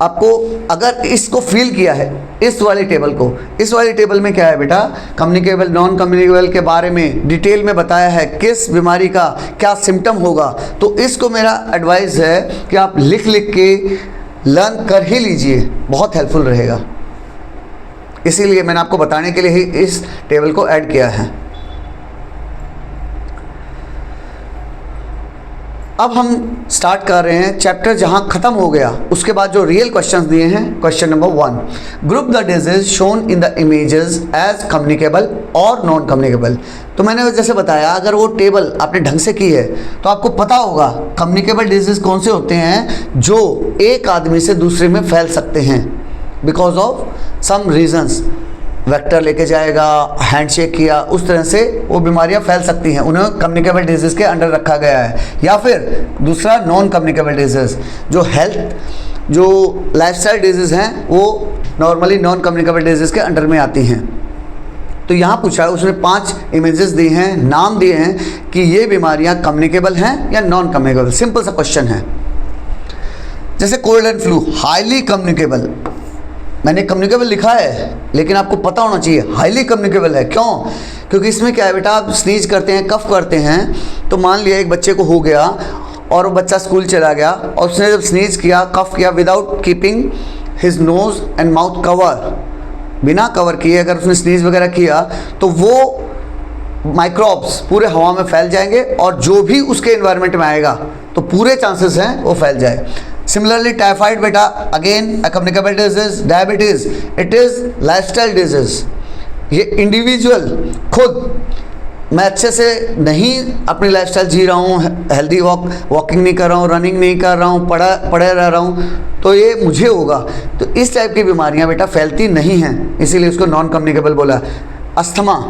आपको अगर इसको फील किया है इस वाली टेबल को, इस वाली टेबल में क्या है बेटा, कम्युनिकेबल नॉन कम्युनिकेबल के बारे में डिटेल में बताया है, किस बीमारी का क्या सिम्टम होगा। तो इसको मेरा एडवाइस है कि आप लिख लिख के लर्न कर ही लीजिए, बहुत हेल्पफुल रहेगा। इसीलिए मैंने आपको बताने के लिए ही इस टेबल को ऐड किया है। अब हम स्टार्ट कर रहे हैं चैप्टर जहां ख़त्म हो गया, उसके बाद जो रियल क्वेश्चंस दिए हैं। Question number 1, group the disease shown in the images as communicable और नॉन कम्युनिकेबल। तो मैंने जैसे बताया, अगर वो टेबल आपने ढंग से की है तो आपको पता होगा कम्युनिकेबल डिजीज कौन से होते हैं जो एक आदमी से दूसरे में फैल सकते हैं because of some reasons. Vector लेके जाएगा, हैंडशेक किया, उस तरह से वो बीमारियां फैल सकती हैं, उन्हें कम्युनिकेबल डिजीज के अंडर रखा गया है। या फिर दूसरा नॉन कम्युनिकेबल डिजीज, जो हेल्थ जो लाइफस्टाइल डिजीज हैं वो नॉर्मली नॉन कम्युनिकेबल डिजीज के अंडर में आती हैं। तो यहाँ पूछा है, उसने 5 इमेजेस दिए हैं, नाम दिए हैं कि ये बीमारियां कम्युनिकेबल हैं या नॉन कम्युनिकेबल। सिंपल सा क्वेश्चन है। जैसे cold and flu highly communicable, मैंने कम्युनिकेबल लिखा है लेकिन आपको पता होना चाहिए हाईली कम्युनिकेबल है। क्यों? क्योंकि इसमें क्या है बेटा, आप स्नीज करते हैं, कफ करते हैं, तो मान लिया एक बच्चे को हो गया और वो बच्चा स्कूल चला गया और उसने जब स्नीज किया, कफ किया, without keeping his nose and mouth cover, बिना कवर किए अगर उसने स्नीज वगैरह किया तो वो माइक्रोब्स पूरे हवा में फैल जाएंगे और जो भी उसके एनवायरनमेंट में आएगा तो पूरे चांसेस हैं वो फैल जाए। सिमिलरली टाइफाइड बेटा again a communicable disease, diabetes it is lifestyle disease. ये इंडिविजुअल खुद मैं अच्छे से नहीं अपनी लाइफस्टाइल जी रहा हूँ, हेल्दी वॉकिंग नहीं कर रहा हूँ, रनिंग नहीं कर रहा हूँ, पड़े रह रहा हूँ, तो ये मुझे होगा। तो इस टाइप की बीमारियाँ बेटा फैलती नहीं हैं, इसीलिए उसको नॉन कम्युनिकेबल बोला। अस्थमा,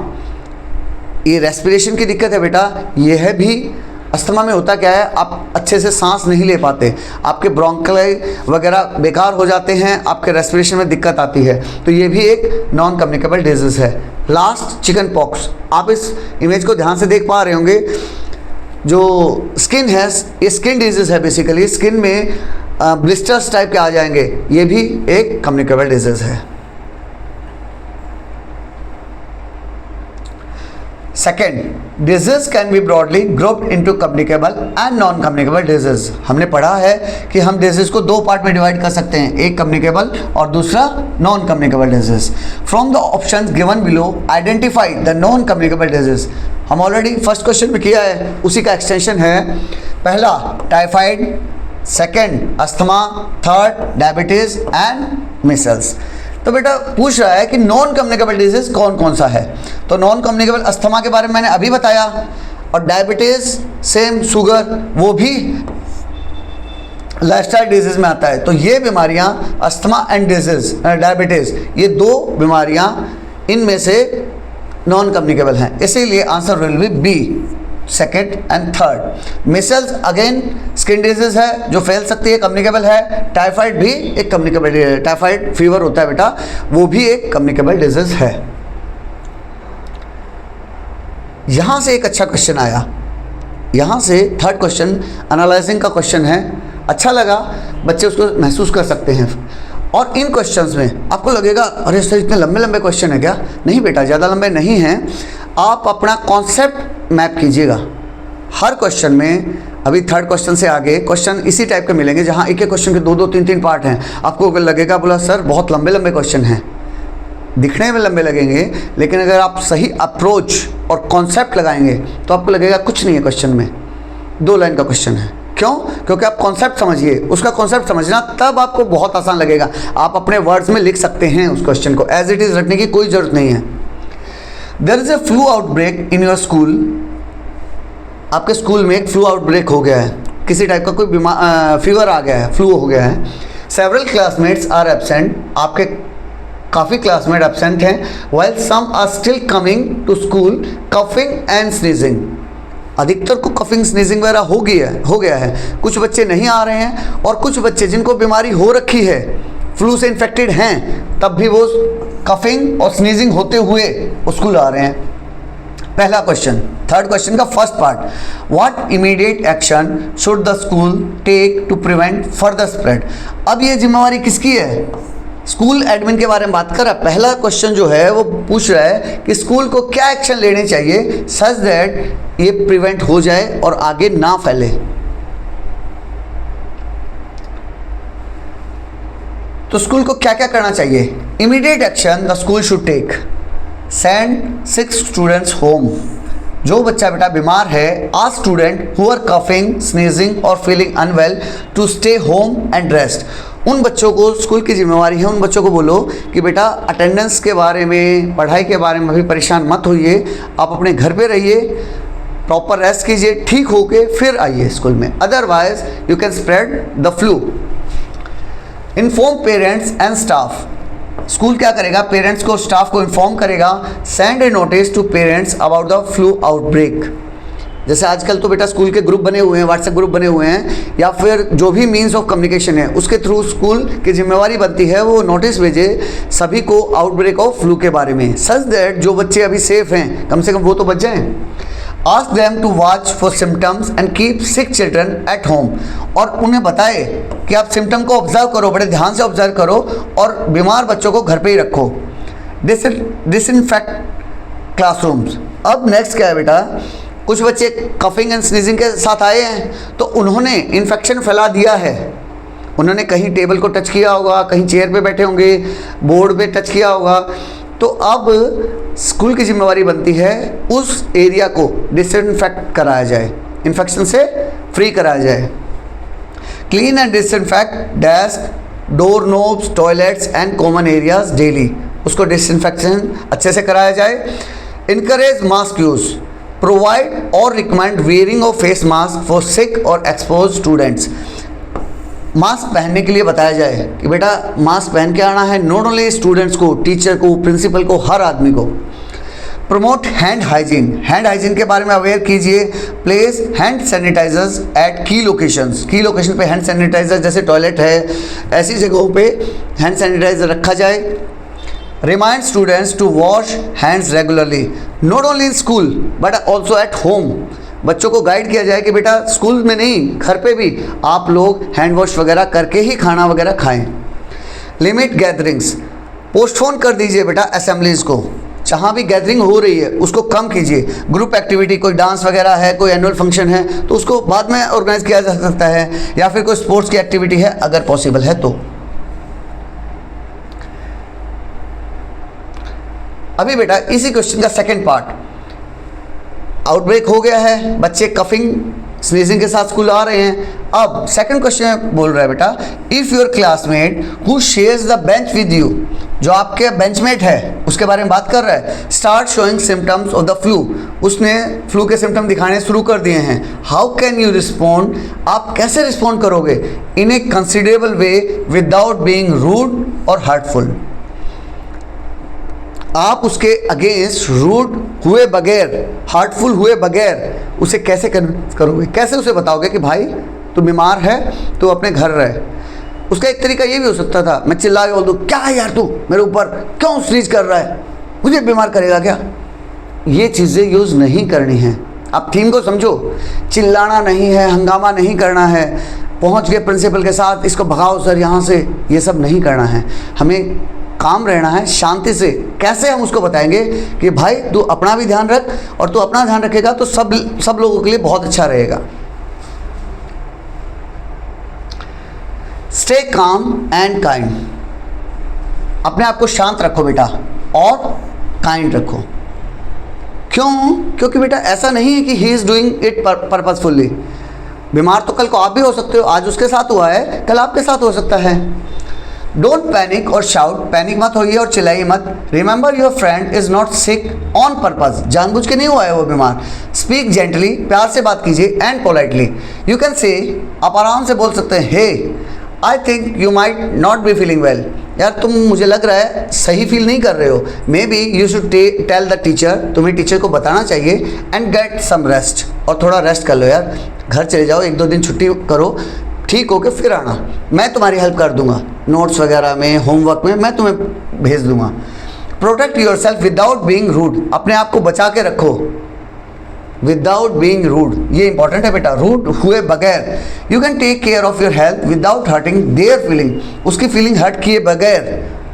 ये रेस्पिरेशन की दिक्कत है बेटा, ये है भी। अस्थमा में होता क्या है, आप अच्छे से सांस नहीं ले पाते, आपके ब्रोंकलाई वगैरह बेकार हो जाते हैं, आपके रेस्पिरेशन में दिक्कत आती है, तो ये भी एक नॉन कम्युनिकेबल डिजीज़ है। लास्ट चिकन पॉक्स, आप इस इमेज को ध्यान से देख पा रहे होंगे, जो स्किन है ये स्किन डिजीज़ है। बेसिकली स्किन में ब्लिस्टर्स टाइप के आ जाएंगे, ये भी एक कम्युनिकेबल डिजीज़ है। Second, disease can be broadly grouped into communicable and non communicable disease. हमने पढ़ा है कि हम डिजीज को 2 पार्ट में डिवाइड कर सकते हैं, एक कम्युनिकेबल और दूसरा non communicable disease. From the options given below identify the non communicable disease. हम ऑलरेडी फर्स्ट क्वेश्चन में किया है, उसी का एक्सटेंशन है। पहला typhoid, second asthma, third diabetes and measles. तो बेटा पूछ रहा है कि नॉन कम्युनिकेबल डिजीज कौन कौन सा है। तो नॉन कम्युनिकेबल अस्थमा के बारे में मैंने अभी बताया, और डायबिटीज सेम, शुगर वो भी लाइफस्टाइल डिजीज में आता है। तो ये बीमारियां अस्थमा एंड डिजीज डायबिटीज, ये 2 बीमारियां इनमें से नॉन कम्युनिकेबल हैं, इसीलिए answer will be B, second and third. Measles again skin disease है जो फैल सकती है, कम्युनिकेबल है। टाइफाइड भी एक कम्युनिकेबल, टाइफाइड फीवर होता है बेटा, वो भी एक कम्युनिकेबल डिजीज है। यहां से एक अच्छा क्वेश्चन आया, यहां से थर्ड क्वेश्चन एनालाइजिंग का क्वेश्चन है। अच्छा लगा, बच्चे उसको महसूस कर सकते हैं। और इन क्वेश्चंस में आपको लगेगा अरे सर इतने लंबे लंबे क्वेश्चन है क्या? नहीं बेटा, ज़्यादा लंबे नहीं हैं। आप अपना कॉन्सेप्ट मैप कीजिएगा हर क्वेश्चन में। अभी थर्ड क्वेश्चन से आगे क्वेश्चन इसी टाइप के मिलेंगे जहाँ एक एक क्वेश्चन के 2-2, 3-3 पार्ट हैं। आपको लगेगा बोला सर बहुत लंबे लंबे क्वेश्चन हैं, दिखने में लंबे लगेंगे, लेकिन अगर आप सही अप्रोच और कॉन्सेप्ट लगाएंगे तो आपको लगेगा कुछ नहीं है क्वेश्चन में, 2 लाइन का क्वेश्चन है। क्यों? क्योंकि आप कॉन्सेप्ट समझिए, उसका कॉन्सेप्ट समझना, तब आपको बहुत आसान लगेगा। आप अपने वर्ड्स में लिख सकते हैं उस क्वेश्चन को, एज इट इज़ रखने की कोई ज़रूरत नहीं है। There is a flu outbreak in your school. आपके स्कूल में एक फ्लू आउटब्रेक हो गया है, किसी टाइप का कोई फीवर आ गया है, फ्लू हो गया है। Several classmates are absent. आपके काफ़ी क्लासमेट एब्सेंट हैं, while some are still coming to school coughing and sneezing। अधिकतर को कफिंग स्नीजिंग वगैरह हो गया है। कुछ बच्चे नहीं आ रहे हैं और कुछ बच्चे जिनको बीमारी हो रखी है, फ्लू से इन्फेक्टेड हैं, तब भी वो कफिंग और स्नीजिंग होते हुए स्कूल आ रहे हैं। पहला क्वेश्चन, थर्ड क्वेश्चन का first part, what immediate action should the school take to prevent further spread. अब ये जिम्मेवारी किसकी है? स्कूल एडमिन के बारे में बात कर रहा है। पहला क्वेश्चन जो है वो पूछ रहा है कि स्कूल को क्या एक्शन लेने चाहिए सच दैट ये प्रिवेंट हो जाए और आगे ना फैले। तो स्कूल को क्या क्या करना चाहिए? Immediate action the school should take, send 6 students home. जो बच्चा बेटा बीमार है, a student who are coughing, sneezing और feeling unwell to stay home and rest. उन बच्चों को, स्कूल की जिम्मेवारी है, उन बच्चों को बोलो कि बेटा अटेंडेंस के बारे में, पढ़ाई के बारे में अभी परेशान मत होइए, आप अपने घर पे रहिए, प्रॉपर रेस्ट कीजिए, ठीक होके फिर आइए स्कूल में, otherwise you can spread the flu. Inform parents and staff. School क्या करेगा? पेरेंट्स को, स्टाफ को इन्फॉर्म करेगा। Send a notice to parents about the flu outbreak. जैसे आजकल तो बेटा स्कूल के ग्रुप बने हुए हैं, व्हाट्सएप ग्रुप बने हुए हैं, या फिर जो भी मीन्स ऑफ कम्युनिकेशन है उसके थ्रू स्कूल की जिम्मेवारी बनती है वो नोटिस भेजे सभी को आउटब्रेक ऑफ फ्लू के बारे में, सच दैट जो बच्चे अभी सेफ हैं कम से कम वो तो बच जाएं। Ask them to watch for symptoms and keep sick children at home. और उन्हें बताए कि आप सिम्टम को ऑब्जर्व करो, बड़े ध्यान से ऑब्जर्व करो और बीमार बच्चों को घर पे ही रखो। Disinfect classrooms. अब नेक्स्ट क्या है बेटा? कुछ बच्चे कफिंग एंड स्नीजिंग के साथ आए हैं तो उन्होंने इन्फेक्शन फैला दिया है। उन्होंने कहीं टेबल को टच किया होगा, कहीं चेयर पे बैठे होंगे, बोर्ड पे टच किया होगा, तो अब स्कूल की जिम्मेवारी बनती है उस एरिया को डिसइंफेक्ट कराया जाए, इन्फेक्शन से फ्री कराया जाए। Clean and disinfect desk, door knobs, toilets and common areas daily. उसको डिसइंफेक्शन अच्छे से कराया जाए। इनकरेज मास्क यूज़, प्रोवाइड और recommend wearing of face mask for sick और एक्सपोज स्टूडेंट्स। मास्क पहनने के लिए बताया जाए कि बेटा मास्क पहन के आना है, नॉट ओनली स्टूडेंट्स को, टीचर को, प्रिंसिपल को, हर आदमी को। Promote hand hygiene, hand hygiene के बारे में अवेयर कीजिए। Place hand sanitizers at key locations, key location पे हैंड सैनिटाइजर, जैसे टॉयलेट है ऐसी जगहों पे हैंड सैनिटाइजर रखा जाए। Remind students to wash hands regularly, not only in school but also at home. बच्चों को गाइड किया जाए कि बेटा स्कूल में नहीं, घर पे भी आप लोग हैंड वॉश वगैरह करके ही खाना वगैरह खाएं। लिमिट गैदरिंग्स, पोस्टपोन कर दीजिए बेटा असेंबलीज को, जहाँ भी गैदरिंग हो रही है उसको कम कीजिए। ग्रुप एक्टिविटी, कोई डांस वगैरह है, कोई एनुअल फंक्शन है तो उसको बाद में ऑर्गेनाइज किया जा सकता है, या फिर कोई स्पोर्ट्स की एक्टिविटी है अगर पॉसिबल है तो। अभी बेटा इसी क्वेश्चन का सेकंड पार्ट, आउटब्रेक हो गया है, बच्चे कफिंग स्नीजिंग के साथ स्कूल आ रहे हैं। अब सेकंड क्वेश्चन बोल रहा है बेटा, if your classmate who shares the bench with you, जो आपके बेंचमेट है उसके बारे में बात कर रहा है, start showing symptoms of the flu, उसने फ्लू के सिम्टम दिखाने शुरू कर दिए हैं। हाउ कैन यू रिस्पॉन्ड, आप कैसे रिस्पॉन्ड करोगे? In a considerable way without being rude और हर्टफुल। आप उसके अगेंस्ट रूड हुए बगैर, हार्टफुल हुए बगैर उसे कैसे कन्विंस करोगे? कैसे उसे बताओगे कि भाई तू बीमार है, तू अपने घर रहे? उसका एक तरीका ये भी हो सकता था, मैं चिल्ला के बोल दूँ, क्या है यार तू मेरे ऊपर क्यों स्नीज कर रहा है, मुझे बीमार करेगा क्या? ये चीज़ें यूज़ नहीं करनी है। आप थीम को समझो, चिल्लाना नहीं है, हंगामा नहीं करना है, पहुँच गए प्रिंसिपल के साथ इसको भगाओ सर यहाँ से, ये सब नहीं करना है। हमें काम रहना है शांति से। कैसे हम उसको बताएंगे कि भाई तू अपना भी ध्यान रख, और तू अपना ध्यान रखेगा तो सब लोगों के लिए बहुत अच्छा रहेगा। स्टे काम एंड काइंड, अपने आप को शांत रखो बेटा और काइंड रखो। क्यों? क्योंकि बेटा ऐसा नहीं है कि he is doing it purposefully. बीमार तो कल को आप भी हो सकते हो, आज उसके साथ हुआ है कल आपके साथ हो सकता है। डोंट पैनिक और शाउट, पैनिक मत होइए और चिल्लाइए मत। Remember your friend is not sick on purpose, जानबूझ के नहीं हुआ है वो बीमार। स्पीक जेंटली, प्यार से बात कीजिए, and politely. You can say, आप आराम से बोल सकते हैं, hey I think you might not be feeling well, यार तुम, मुझे लग रहा है सही फील नहीं कर रहे हो। Maybe you should tell the teacher, तुम्हें टीचर को बताना चाहिए। एंड गेट सम रेस्ट, और थोड़ा रेस्ट कर लो यार, घर चले जाओ, 1-2 दिन छुट्टी करो, ठीक हो के फिर आना, मैं तुम्हारी हेल्प कर दूंगा, नोट्स वगैरह में, होमवर्क में मैं तुम्हें भेज दूंगा। Protect yourself without being rude, अपने आप को बचा के रखो विदाउट बीइंग रूड, ये इंपॉर्टेंट है बेटा, रूड हुए बगैर। You can take care of your health without hurting their feeling, उसकी फीलिंग हर्ट किए बगैर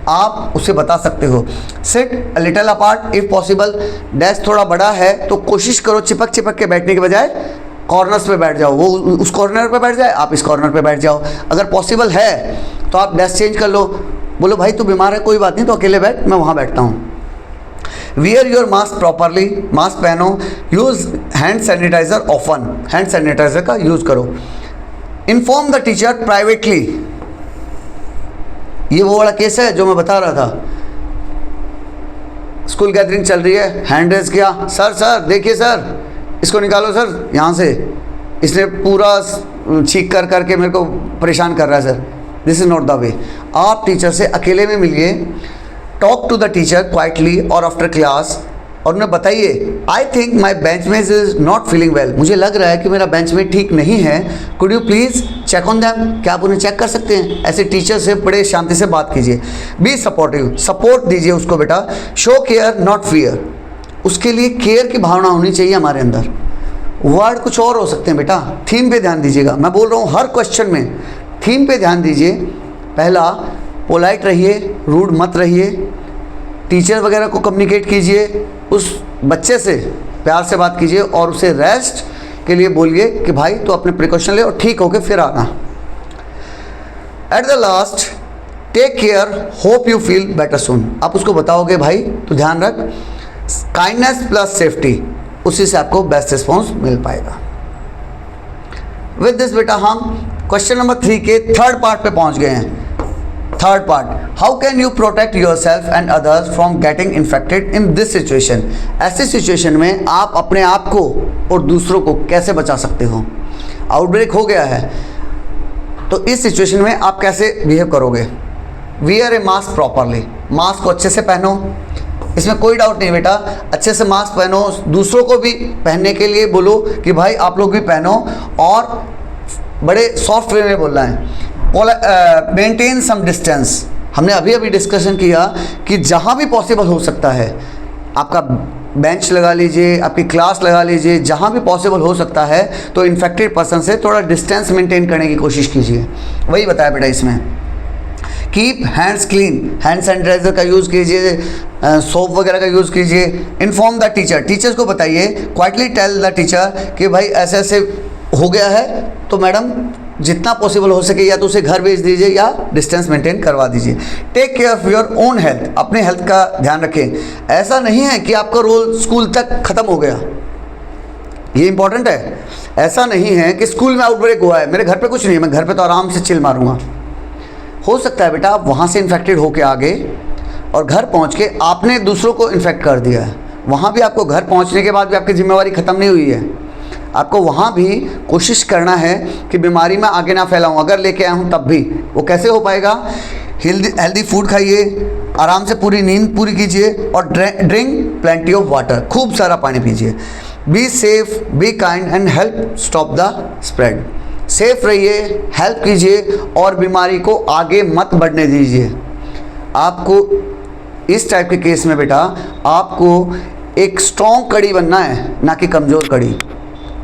आप उसे बता सकते हो। Sit a little apart if possible, desk थोड़ा बड़ा है तो कोशिश करो चिपक चिपक के बैठने के बजाय कॉर्नर्स पे बैठ जाओ, वो उस कॉर्नर पे बैठ जाए, आप इस कॉर्नर पे बैठ जाओ। अगर पॉसिबल है तो आप डेस्क चेंज कर लो, बोलो भाई तू बीमार है कोई बात नहीं, तो अकेले बैठ, मैं वहाँ बैठता हूँ। Wear your mask properly, mask पहनो। Use hand sanitizer often, hand sanitiser का यूज़ करो। इन्फॉर्म द टीचर प्राइवेटली, ये वो वाला केस है जो मैं बता रहा था, स्कूल गैदरिंग चल रही है, हैंड रेज किया, सर सर देखिए सर, इसको निकालो सर यहाँ से, इसने पूरा छींक कर करके मेरे को परेशान कर रहा है sir, this is not the way. आप टीचर से अकेले में मिलिए, talk to the teacher quietly और आफ्टर क्लास, और उन्हें बताइए I think my benchmate is not feeling well, मुझे लग रहा है कि मेरा बेंचमेट ठीक नहीं है, could you please check on them, क्या आप उन्हें चेक कर सकते हैं। ऐसे टीचर से बड़े शांति से बात कीजिए। बी सपोर्टिव, सपोर्ट दीजिए उसको बेटा। शो केयर नॉट फियर, उसके लिए केयर की भावना होनी चाहिए हमारे अंदर। वर्ड कुछ और हो सकते हैं बेटा, थीम पे ध्यान दीजिएगा, मैं बोल रहा हूँ हर क्वेश्चन में थीम पे ध्यान दीजिए। पहला, पोलाइट रहिए, रूड मत रहिए, टीचर वगैरह को कम्युनिकेट कीजिए, उस बच्चे से प्यार से बात कीजिए और उसे रेस्ट के लिए बोलिए कि भाई तो अपने प्रिकॉशन ले और ठीक होके फिर आना। At the last, take care, hope you feel better soon, आप उसको बताओगे भाई तो ध्यान रख, काइंडनेस प्लस सेफ्टी, उसी से आपको बेस्ट रिस्पॉन्स मिल पाएगा। विद दिस बेटा हम क्वेश्चन नंबर 3 के थर्ड पार्ट पे पहुंच गए हैं। Third part, how can you protect your self and others from getting infected in this situation, ऐसी सिचुएशन में आप अपने आप को और दूसरों को कैसे बचा सकते हो। आउटब्रेक हो गया है तो इस सिचुएशन में आप कैसे बिहेव करोगे। वियर ए मास्क प्रॉपरली, मास्क को अच्छे से पहनो, इसमें कोई डाउट नहीं बेटा, अच्छे से मास्क पहनो, दूसरों को भी पहनने के लिए बोलो कि भाई आप लोग भी पहनो, और बड़े सॉफ्ट वे में बोलना है। मेंटेन सम डिस्टेंस, हमने अभी अभी डिस्कशन किया कि जहाँ भी पॉसिबल हो सकता है, आपका बेंच लगा लीजिए, आपकी क्लास लगा लीजिए, जहाँ भी पॉसिबल हो सकता है तो इन्फेक्टेड पर्सन से थोड़ा डिस्टेंस मेंटेन करने की कोशिश कीजिए। वही बताया बेटा इसमें। Keep hands clean, hand sanitiser का यूज़ कीजिए, सोप वगैरह का यूज़ कीजिए। इन्फॉर्म द टीचर, टीचर्स को बताइए, क्वाइटली टेल द टीचर कि भाई ऐसे ऐसे हो गया है तो मैडम जितना पॉसिबल हो सके या तो उसे घर भेज दीजिए या डिस्टेंस मेंटेन करवा दीजिए। Take care of your own health, अपने हेल्थ का ध्यान रखें। ऐसा नहीं है कि आपका रोल स्कूल तक ख़त्म हो गया, ये इंपॉर्टेंट है। ऐसा नहीं है कि स्कूल में आउटब्रेक हुआ है, मेरे घर पे कुछ नहीं है, मैं घर पे तो आराम से चिल मारूंगा। हो सकता है बेटा आप वहाँ से इन्फेक्टेड होके आ गए और घर पहुँच के आपने दूसरों को इन्फेक्ट कर दिया है। वहाँ भी आपको घर पहुँचने के बाद भी आपकी जिम्मेवारी ख़त्म नहीं हुई है, आपको वहाँ भी कोशिश करना है कि बीमारी में आगे ना फैलाऊँ। अगर लेके आया हूँ तब भी, वो कैसे हो पाएगा। हेल्दी फूड खाइए, आराम से पूरी नींद पूरी कीजिए और ड्रिंक प्लेंटी ऑफ वाटर, खूब सारा पानी पीजिए। Be safe, be kind and help stop the spread, safe रहिए, हेल्प कीजिए और बीमारी को आगे मत बढ़ने दीजिए। आपको इस टाइप के केस में बेटा आपको एक स्ट्रॉन्ग कड़ी बनना है, ना कि कमज़ोर कड़ी।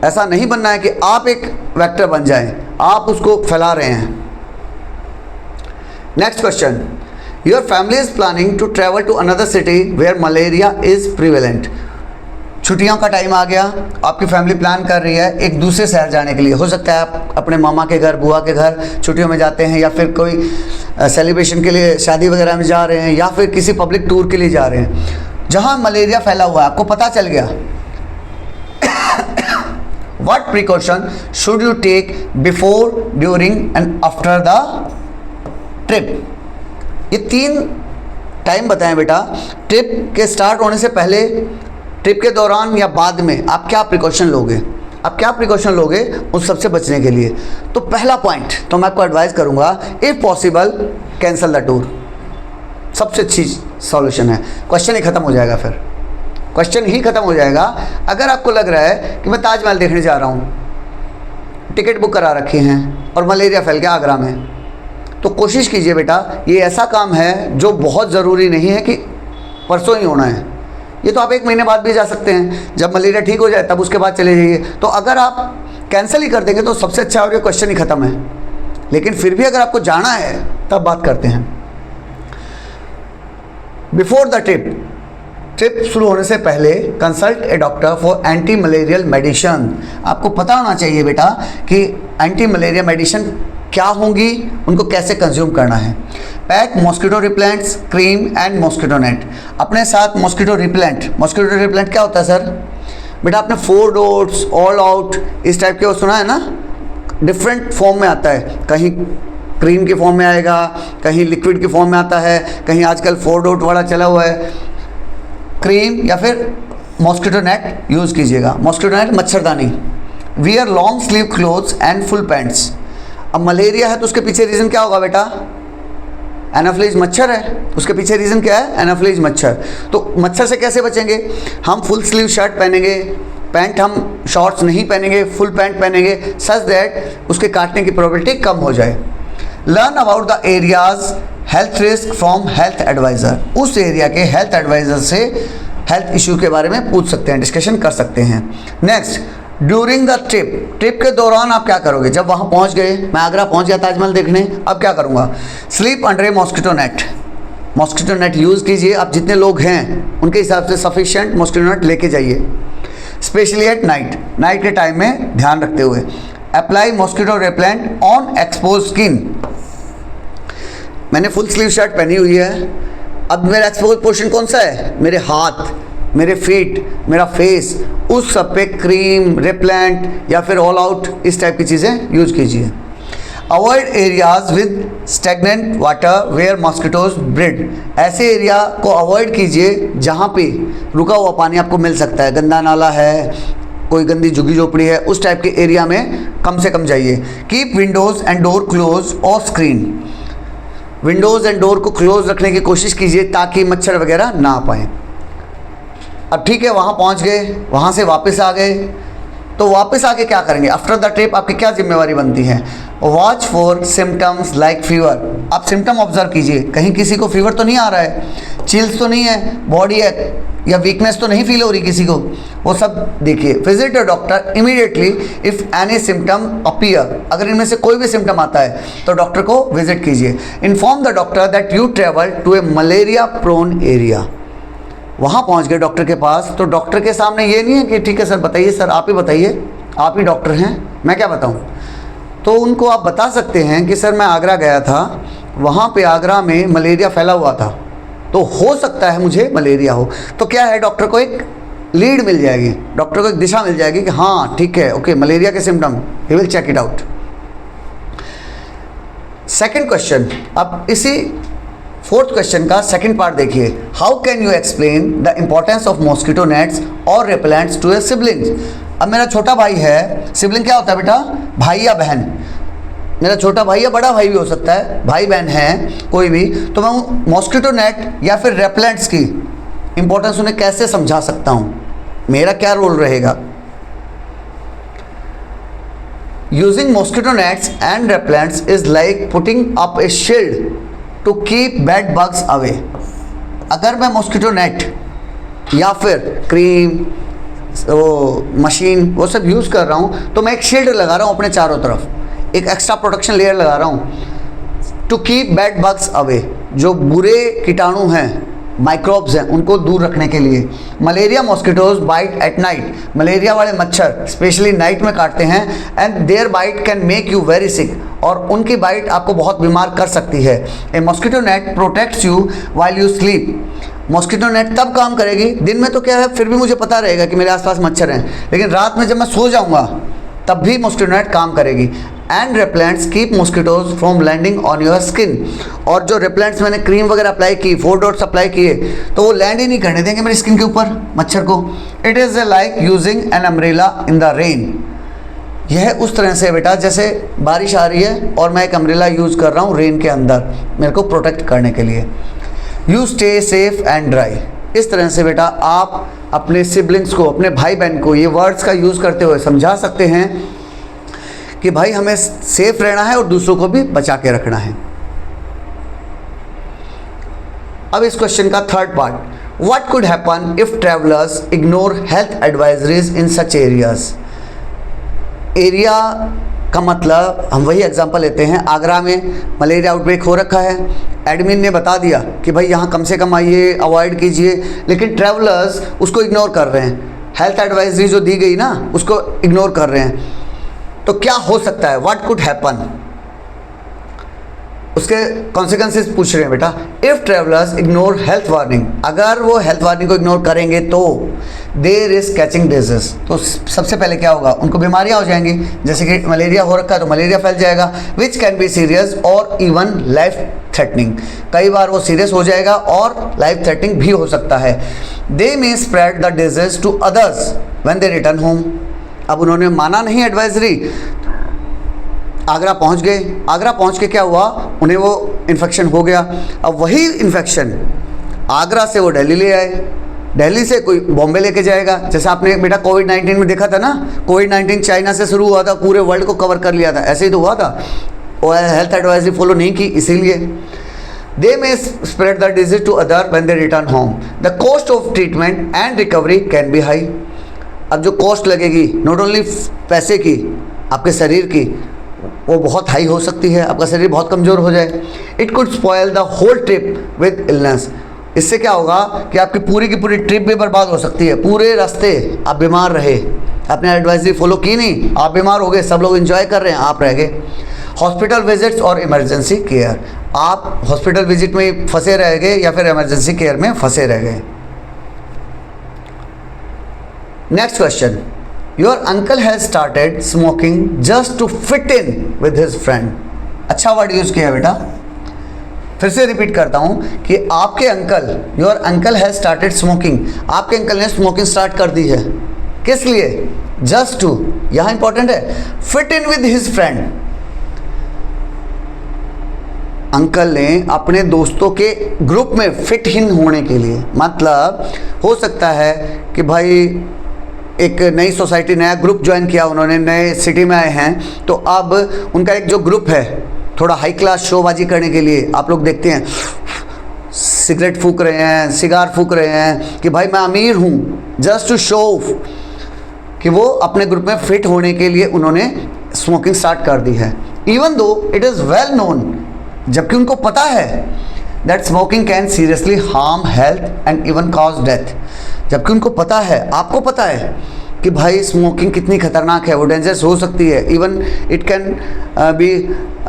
ऐसा नहीं बनना है कि आप एक वेक्टर बन जाएं, आप उसको फैला रहे हैं। Next question, your family is planning to travel to another city where malaria is prevalent. छुट्टियों का टाइम आ गया, आपकी फैमिली प्लान कर रही है एक दूसरे शहर जाने के लिए। हो सकता है आप अपने मामा के घर, बुआ के घर छुट्टियों में जाते हैं, या फिर कोई सेलिब्रेशन के लिए शादी वगैरह में जा रहे हैं, या फिर किसी पब्लिक टूर के लिए जा रहे हैं जहां मलेरिया फैला हुआ है, आपको पता चल गया। What precaution should you take before, during and after the trip? ये 3 टाइम बताएं बेटा। ट्रिप के स्टार्ट होने से पहले, ट्रिप के दौरान या बाद में आप क्या प्रिकॉशन लोगे। आप क्या प्रिकॉशन लोगे उस सबसे बचने के लिए? तो पहला पॉइंट तो मैं आपको एडवाइस करूंगा, if possible cancel the tour. सबसे अच्छी सॉल्यूशन है, क्वेश्चन ही ख़त्म हो जाएगा। फिर क्वेश्चन ही ख़त्म हो जाएगा। अगर आपको लग रहा है कि मैं ताजमहल देखने जा रहा हूँ, टिकट बुक करा रखी हैं और मलेरिया फैल गया आगरा में, तो कोशिश कीजिए बेटा, ये ऐसा काम है जो बहुत ज़रूरी नहीं है कि परसों ही होना है। ये तो आप 1 महीने बाद भी जा सकते हैं, जब मलेरिया ठीक हो जाए तब उसके बाद चले जाइए। तो अगर आप कैंसिल ही कर देंगे तो सबसे अच्छा और ये क्वेश्चन ही ख़त्म है। लेकिन फिर भी अगर आपको जाना है तब बात करते हैं। बिफोर द ट्रिप शुरू होने से पहले consult A doctor for anti malarial medicine. आपको पता होना चाहिए बेटा कि एंटी मलेरिया मेडिसिन क्या होंगी, उनको कैसे कंज्यूम करना है। Pack mosquito repellents, cream and mosquito net. अपने साथ मॉस्किटो रिपेलेंट क्या होता है सर? बेटा आपने 4 डॉट्स, ऑल आउट, इस टाइप के सुना है ना, डिफरेंट फॉर्म में आता है। कहीं क्रीम के फॉर्म में आएगा, कहीं लिक्विड के फॉर्म में आता है, कहीं आजकल 4 डॉट वाला चला हुआ है। क्रीम या फिर मॉस्किटो नेट यूज़ कीजिएगा। मॉस्किटो नेट मच्छरदानी। Wear long sleeve clothes and full pants. अब मलेरिया है तो उसके पीछे रीज़न क्या होगा बेटा? एनाफ्लीज मच्छर है, उसके पीछे रीज़न क्या है? एनाफ्लीज मच्छर। तो मच्छर से कैसे बचेंगे? हम फुल स्लीव शर्ट पहनेंगे, पैंट हम शॉर्ट्स नहीं पहनेंगे, फुल पैंट पहनेंगे, सच दैट उसके काटने की प्रोबेबिलिटी कम हो जाए। Learn about the areas health risk from health adviser. उस एरिया के हेल्थ एडवाइज़र से हेल्थ इशू के बारे में पूछ सकते हैं, डिस्कशन कर सकते हैं। नेक्स्ट, ड्यूरिंग द ट्रिप के दौरान आप क्या करोगे? जब वहाँ पहुँच गए, मैं आगरा पहुँच गया ताजमहल देखने, अब क्या करूँगा? Sleep under a mosquito net. Mosquito net use कीजिए। आप जितने लोग हैं उनके हिसाब से सफिशिएंट मॉस्किटो नेट लेके जाइए, स्पेशली एट नाइट के टाइम में ध्यान रखते हुए। Apply mosquito repellent on expose skin. मैंने फुल स्लीव शर्ट पहनी हुई है, अब मेरा एक्सपोज पोर्शन कौन सा है? मेरे हाथ, मेरे फीट, मेरा फेस, उस सब पे क्रीम, रिपेलेंट या फिर ऑल आउट इस टाइप की चीज़ें यूज कीजिए। Avoid areas with stagnant water where mosquitoes breed. ऐसे एरिया को अवॉइड कीजिए जहाँ पे रुका हुआ पानी आपको मिल सकता है, गंदा नाला है, कोई गंदी झुग्गी झोपड़ी है, उस टाइप के एरिया में कम से कम जाइए। Keep Windows and door close और स्क्रीन। विंडोज़ एंड डोर को क्लोज रखने की कोशिश कीजिए ताकि मच्छर वगैरह ना आ पाए। अब ठीक है, वहाँ पहुँच गए, वहाँ से वापस आ गए, तो वापस आके क्या करेंगे? आफ्टर द ट्रिप आपकी क्या जिम्मेवारी बनती है? Watch for symptoms like fever. आप सिम्टम ऑब्जर्व कीजिए, कहीं किसी को फीवर तो नहीं आ रहा है, चिल्स तो नहीं है, बॉडी है या वीकनेस तो नहीं फील हो रही किसी को, वो सब देखिए। Visit a doctor immediately if any symptom appear. अगर इनमें से कोई भी सिम्टम आता है तो डॉक्टर को विजिट कीजिए। Inform the doctor that you travel to a malaria prone area. वहाँ पहुँच गए डॉक्टर के पास, तो डॉक्टर के सामने ये नहीं है कि ठीक है सर बताइए, सर आप ही बताइए, आप ही डॉक्टर हैं, मैं क्या बताऊँ। तो उनको आप बता सकते हैं कि सर मैं आगरा गया था, वहाँ पे आगरा में मलेरिया फैला हुआ था, तो हो सकता है मुझे मलेरिया हो। तो क्या है, डॉक्टर को एक लीड मिल जाएगी, डॉक्टर को एक दिशा मिल जाएगी कि हाँ ठीक है, ओके मलेरिया के symptom, he will check it out. Second question, अब इसी 4th क्वेश्चन का सेकंड पार्ट देखिए। How can you explain the importance of mosquito nets और रिपेलेंट्स टू ए सिबलिंग्स। अब मेरा छोटा भाई है, सिबलिंग क्या होता है बेटा? भाई या बहन। मेरा छोटा भाई या बड़ा भाई भी हो सकता है, भाई बहन है कोई भी, तो मैं मॉस्किटो नेट या फिर रेपेलेंट्स की इम्पोर्टेंस उन्हें कैसे समझा सकता हूँ, मेरा क्या रोल रहेगा? Using mosquito nets and repellents is like putting up a shield to keep bad bugs away. अगर मैं मॉस्किटो नेट या फिर क्रीम, मशीन, वो सब यूज़ कर रहा हूँ, तो मैं एक शील्ड लगा रहा हूँ अपने चारों तरफ, एक एक्स्ट्रा प्रोटेक्शन लेयर लगा रहा हूँ to keep bad bugs away. जो बुरे कीटाणु हैं, माइक्रोब्स हैं, उनको दूर रखने के लिए। Malaria mosquitoes bite at night. Malaria वाले मच्छर स्पेशली नाइट में काटते हैं and their bite can make you very sick. और उनकी बाइट आपको बहुत बीमार कर सकती है। A mosquito net protects you while you sleep. Mosquito net तब काम करेगी, दिन में तो क्या है फिर भी मुझे पता रहेगा कि मेरे आसपास मच्छर हैं, लेकिन रात में जब मैं सो जाऊँगा तब भी मॉस्किटो नेट काम करेगी। And repellents keep mosquitoes from landing on your skin. और जो रेपेलेंट्स मैंने क्रीम वगैरह अप्लाई की, 4 डॉट्स अप्लाई किए, तो वो लैंड ही नहीं करने देंगे मेरी स्किन के ऊपर मच्छर को। It is like using an umbrella in the rain. यह उस तरह से बेटा जैसे बारिश आ रही है और मैं एक अम्ब्रेला यूज़ कर रहा हूँ रेन के अंदर मेरे को प्रोटेक्ट करने के लिए। You stay safe and dry. इस तरह से बेटा आप अपने सिबलिंग्स को, अपने भाई बहन को ये वर्ड्स का यूज़ करते हुए समझा सकते हैं कि भाई हमें सेफ रहना है और दूसरों को भी बचा के रखना है। अब इस क्वेश्चन का third part, what could happen if travellers ignore health advisories in such areas. Area का मतलब हम वही एग्जांपल लेते हैं, आगरा में मलेरिया आउटब्रेक हो रखा है, एडमिन ने बता दिया कि भाई यहाँ कम से कम आइए, अवॉइड कीजिए, लेकिन ट्रैवलर्स उसको इग्नोर कर रहे हैं, हेल्थ एडवाइजरी जो दी गई ना उसको इग्नोर कर रहे हैं, तो क्या हो सकता है, व्हाट कुड हैपन, उसके कॉन्सिक्वेंसेस पूछ रहे हैं बेटा। If travellers ignore health warning, अगर वो हेल्थ वार्निंग को इग्नोर करेंगे तो देयर इज कैचिंग डिजीज, तो सबसे पहले क्या होगा, उनको बीमारियां हो जाएंगी, जैसे कि मलेरिया हो रखा है तो मलेरिया फैल जाएगा, विच कैन बी सीरियस और इवन लाइफ थ्रेटनिंग, कई बार वो सीरियस हो जाएगा और लाइफ थ्रेटनिंग भी हो सकता है। They may spread the disease to others when they return home. अब उन्होंने माना नहीं एडवाइजरी, आगरा पहुंच गए, आगरा पहुंच के क्या हुआ, उन्हें वो इन्फेक्शन हो गया। अब वही इन्फेक्शन आगरा से वो दिल्ली ले आए, दिल्ली से कोई बॉम्बे लेके जाएगा, जैसे आपने बेटा कोविड-19 में देखा था ना, कोविड-19 चाइना से शुरू हुआ था, पूरे वर्ल्ड को कवर कर लिया था, ऐसे ही तो हुआ था, और हेल्थ एडवाइजरी फॉलो नहीं की, इसीलिए they may spread the disease to other when they return home. The cost of treatment and recovery can be high. अब जो कॉस्ट लगेगी नॉट ओनली पैसे की, आपके शरीर की, वो बहुत हाई हो सकती है, आपका शरीर बहुत कमज़ोर हो जाए। It could spoil the whole trip with illness. इससे क्या होगा कि आपकी पूरी की पूरी ट्रिप भी बर्बाद हो सकती है, पूरे रास्ते आप बीमार रहे, आपने एडवाइजरी फॉलो की नहीं, आप बीमार हो गए, सब लोग एंजॉय कर रहे हैं, आप रह गए। हॉस्पिटल विजिट्स और इमरजेंसी केयर, आप हॉस्पिटल विजिट में फंसे रह गए या फिर इमरजेंसी केयर में फंसे रह गए। Next question, your uncle has started smoking just to fit in with his friend. अच्छा वर्ड यूज किया बेटा, फिर से रिपीट करता हूं कि आपके अंकल, your uncle has started smoking, आपके अंकल ने स्मोकिंग स्टार्ट कर दी है, किस लिए, जस्ट टू, यहां इंपॉर्टेंट है, fit in with his friend. Uncle ने अपने दोस्तों के ग्रुप में फिट इन होने के लिए, मतलब हो सकता है कि भाई एक नई सोसाइटी, नया ग्रुप ज्वाइन किया उन्होंने, नए सिटी में आए हैं, तो अब उनका एक जो ग्रुप है थोड़ा हाई क्लास शोबाजी करने के लिए, आप लोग देखते हैं सिगरेट फूक रहे हैं, सिगार फूक रहे हैं कि भाई मैं अमीर हूँ, जस्ट टू शो ऑफ, कि वो अपने ग्रुप में फिट होने के लिए उन्होंने स्मोकिंग स्टार्ट कर दी है। Even though it is well known, जबकि उनको पता है that smoking can seriously harm health and even cause death, जबकि उनको पता है, आपको पता है कि भाई स्मोकिंग कितनी खतरनाक है, वो डेंजरस हो सकती है, इवन इट कैन बी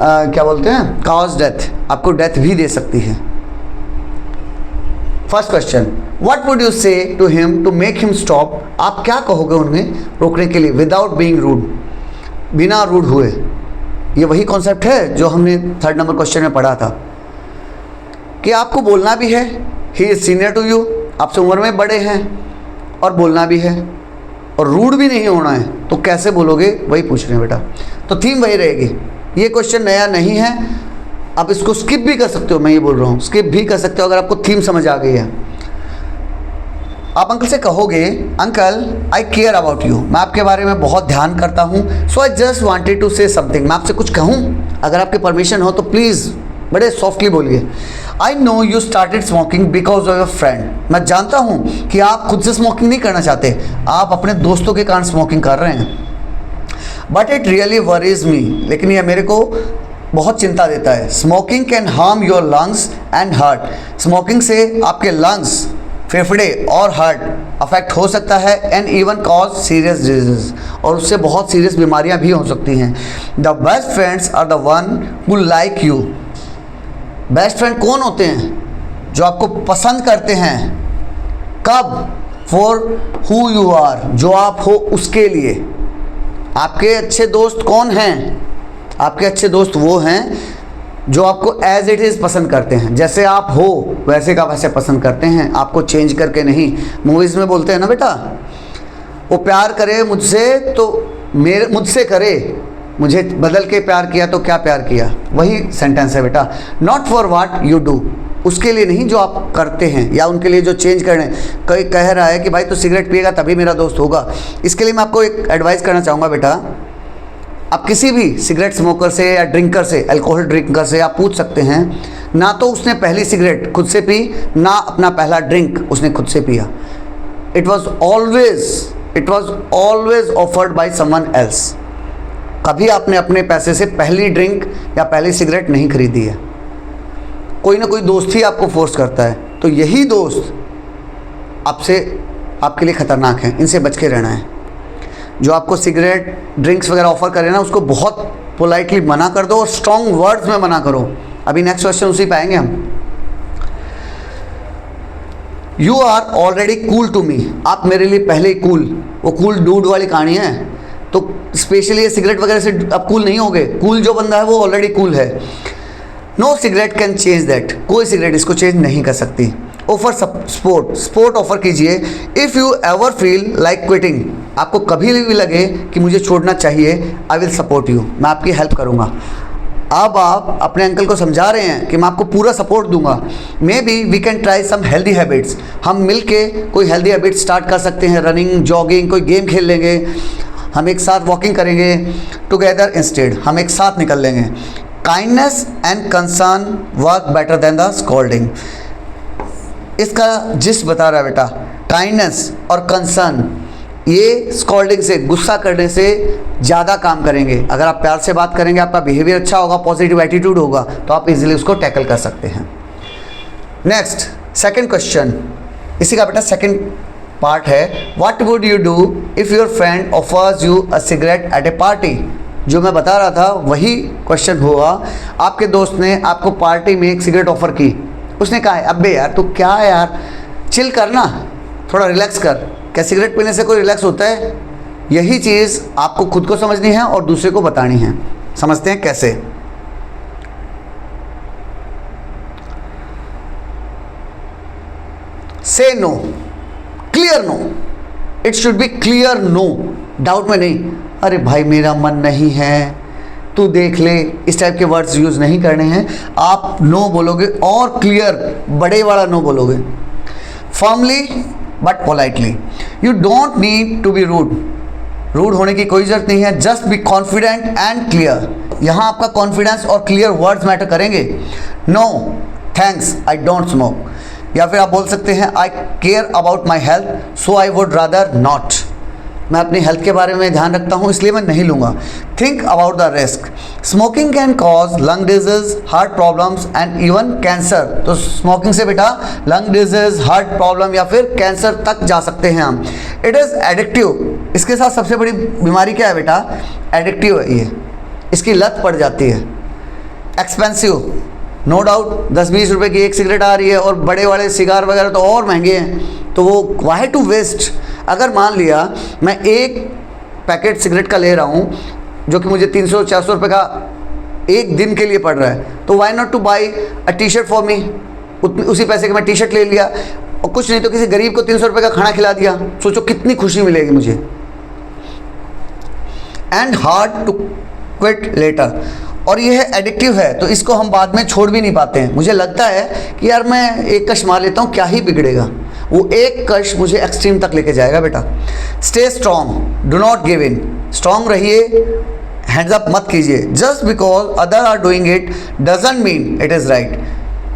क्या बोलते हैं, कॉज डेथ, आपको डेथ भी दे सकती है। First question, what would you say to him to make him stop, आप क्या कहोगे उन्हें रोकने के लिए, विदाउट बीइंग रूड, बिना रूड हुए। ये वही कॉन्सेप्ट है जो हमने थर्ड नंबर क्वेश्चन में पढ़ा था कि आपको बोलना भी है, he is senior to you, आपसे उम्र में बड़े हैं, और बोलना भी है, और रूड भी नहीं होना है, तो कैसे बोलोगे, वही पूछ रहे हैं बेटा। तो थीम वही रहेगी, ये क्वेश्चन नया नहीं है, आप इसको स्किप भी कर सकते हो, मैं ये बोल रहा हूँ स्किप भी कर सकते हो अगर आपको थीम समझ आ गई है। आप अंकल से कहोगे, uncle I care about you, मैं आपके बारे में बहुत ध्यान करता हूँ, so I just wanted to say something, मैं आपसे कुछ कहूँ, अगर आपकी परमिशन हो तो प्लीज़ बड़े सॉफ्टली बोलिए। I know you started smoking because of your friend, मैं जानता हूँ कि आप खुद से स्मोकिंग नहीं करना चाहते, आप अपने दोस्तों के कारण स्मोकिंग कर रहे हैं, बट इट रियली वरीज मी, लेकिन यह मेरे को बहुत चिंता देता है। Smoking can harm your lungs and heart, smoking से आपके लंग्स, फेफड़े और हार्ट अफेक्ट हो सकता है, and even cause serious disease, और उससे बहुत सीरियस बीमारियां भी हो सकती हैं। The best friends are the one who like you, best friend कौन होते हैं, जो आपको पसंद करते हैं, कब, फॉर हु यू आर, जो आप हो उसके लिए। आपके अच्छे दोस्त कौन हैं, आपके अच्छे दोस्त वो हैं जो आपको एज इट इज़ पसंद करते हैं, जैसे आप हो वैसे का वैसे पसंद करते हैं, आपको चेंज करके नहीं। मूवीज़ में बोलते हैं ना बेटा, वो प्यार करे मुझसे तो मेरे मुझसे करे, मुझे बदल के प्यार किया तो क्या प्यार किया, वही सेंटेंस है बेटा। Not for what you do, उसके लिए नहीं जो आप करते हैं या उनके लिए जो चेंज कर रहे हैं। कोई कह रहा है कि भाई तू सिगरेट पिएगा तभी मेरा दोस्त होगा, इसके लिए मैं आपको एक एडवाइस करना चाहूँगा बेटा, आप किसी भी सिगरेट स्मोकर से या ड्रिंकर से, अल्कोहल ड्रिंकर से आप पूछ सकते हैं, ना तो उसने पहली सिगरेट खुद से पी, ना अपना पहला ड्रिंक उसने खुद से पिया। It was always offered by someone else. कभी आपने अपने पैसे से पहली ड्रिंक या पहली सिगरेट नहीं खरीदी है, कोई ना कोई दोस्त ही आपको फोर्स करता है। तो यही दोस्त आपके लिए ख़तरनाक हैं, इनसे बच के रहना है। जो आपको सिगरेट ड्रिंक्स वगैरह ऑफ़र करे ना, उसको बहुत पोलाइटली मना कर दो और स्ट्रॉन्ग वर्ड्स में मना करो। अभी नेक्स्ट क्वेश्चन उसी पे आएंगे हम। You are already cool to me, आप मेरे लिए पहले ही कूल, वो कूल डूड वाली कहानी है। तो स्पेशली ये सिगरेट वगैरह से आप कूल नहीं होगे, कूल जो बंदा है वो ऑलरेडी कूल है। No cigarette can change that, कोई सिगरेट इसको चेंज नहीं कर सकती। ऑफर स्पोर्ट ऑफर कीजिए। If you ever feel like quitting, आपको कभी भी लगे कि मुझे छोड़ना चाहिए, आई विल सपोर्ट यू, मैं आपकी हेल्प करूँगा। अब आप अपने अंकल को समझा रहे हैं कि मैं आपको पूरा सपोर्ट दूंगा। Maybe we can try some healthy habits, हम मिल के कोई हेल्दी हैबिट स्टार्ट कर सकते हैं, रनिंग, जॉगिंग, कोई गेम खेल लेंगे, हम एक साथ वॉकिंग करेंगे, टुगेदर इंस्टेड, हम एक साथ निकल लेंगे। Kindness and concern work better than the scolding. इसका जिस बता रहा है बेटा, काइंडनेस और कंसर्न ये स्कॉल्डिंग से, गुस्सा करने से ज़्यादा काम करेंगे। अगर आप प्यार से बात करेंगे, आपका बिहेवियर अच्छा होगा, पॉजिटिव एटीट्यूड होगा, तो आप इजीली उसको टैकल कर सकते हैं। नेक्स्ट सेकंड क्वेश्चन, इसी का बेटा सेकंड पार्ट है, what would you do if your friend offers you a cigarette at a party. जो मैं बता रहा था वही क्वेश्चन हुआ। आपके दोस्त ने आपको पार्टी में एक सिगरेट ऑफर की, उसने कहा अबे यार तू क्या है यार, चिल करना, थोड़ा रिलैक्स कर। क्या सिगरेट पीने से कोई रिलैक्स होता है? यही चीज़ आपको खुद को समझनी है और दूसरे को बतानी है। समझते हैं कैसे। Say no, clear no, it should be clear no, doubt में नहीं, अरे भाई मेरा मन नहीं है, तू देख ले, इस टाइप के वर्ड्स यूज़ नहीं करने हैं। आप नो बोलोगे और क्लियर बड़े वाला नो बोलोगे, firmly but politely. You don't need to be rude होने की कोई ज़रूरत नहीं है, just be confident and clear. यहाँ आपका कॉन्फिडेंस और क्लियर वर्ड्स मैटर करेंगे। No thanks I don't smoke, या फिर आप बोल सकते हैं I care about my health so I would rather not, मैं अपनी हेल्थ के बारे में ध्यान रखता हूँ इसलिए मैं नहीं लूँगा। Think about the risk, smoking can cause lung disease, heart problems and even cancer. तो स्मोकिंग से बेटा लंग डिजीज, हार्ट प्रॉब्लम या फिर कैंसर तक जा सकते हैं हम। इट इज़ एडिक्टिव, इसके साथ सबसे बड़ी बीमारी क्या है बेटा? एडिक्टिव है ये, इसकी लत पड़ जाती है। एक्सपेंसिव, नो डाउट 10-20 रुपए की एक सिगरेट आ रही है और बड़े वाले सिगार वगैरह तो और महंगे हैं, तो वो वाई टू वेस्ट। अगर मान लिया मैं एक पैकेट सिगरेट का ले रहा हूँ जो कि मुझे 300-400 रुपये का एक दिन के लिए पड़ रहा है, तो why not to buy a T shirt for me. उसी पैसे का मैं टी शर्ट ले लिया और कुछ नहीं तो किसी गरीब को 300 रुपये का खाना खिला दिया, सोचो कितनी खुशी मिलेगी मुझे। And hard to quit later, और ये है एडिक्टिव है, तो इसको हम बाद में छोड़ भी नहीं पाते हैं। मुझे लगता है कि यार मैं एक कश मार लेता हूँ, क्या ही बिगड़ेगा, वो एक कश मुझे एक्सट्रीम तक लेके जाएगा बेटा। Stay strong, do not give in, strong रहिए, हैंड्स अप मत कीजिए। Just because other are doing it doesn't mean it is right.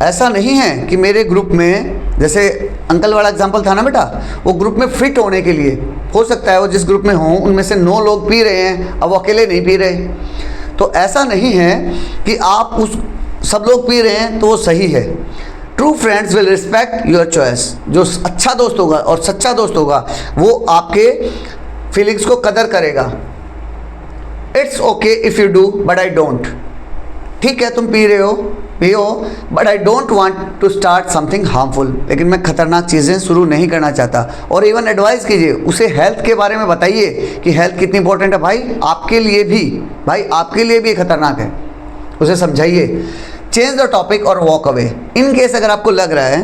ऐसा नहीं है कि मेरे ग्रुप में, जैसे अंकल वाला एग्जांपल था ना बेटा, वो ग्रुप में फिट होने के लिए हो सकता है वो जिस ग्रुप में हों उनमें से 9 लोग पी रहे हैं, अब वो अकेले नहीं पी रहे, तो ऐसा नहीं है कि आप उस सब लोग पी रहे हैं तो वो सही है। True friends will respect your choice, जो अच्छा दोस्त होगा और सच्चा दोस्त होगा वो आपके फीलिंग्स को कदर करेगा। It's okay if you do but I don't, ठीक है तुम पी रहे हो पियो, but I don't want to start something harmful, लेकिन मैं खतरनाक चीज़ें शुरू नहीं करना चाहता। और इवन एडवाइस कीजिए, उसे हेल्थ के बारे में बताइए कि हेल्थ कितनी इंपॉर्टेंट है, भाई आपके लिए भी खतरनाक है, उसे समझाइए। चेंज द टॉपिक और वॉक अवे। इन केस अगर आपको लग रहा है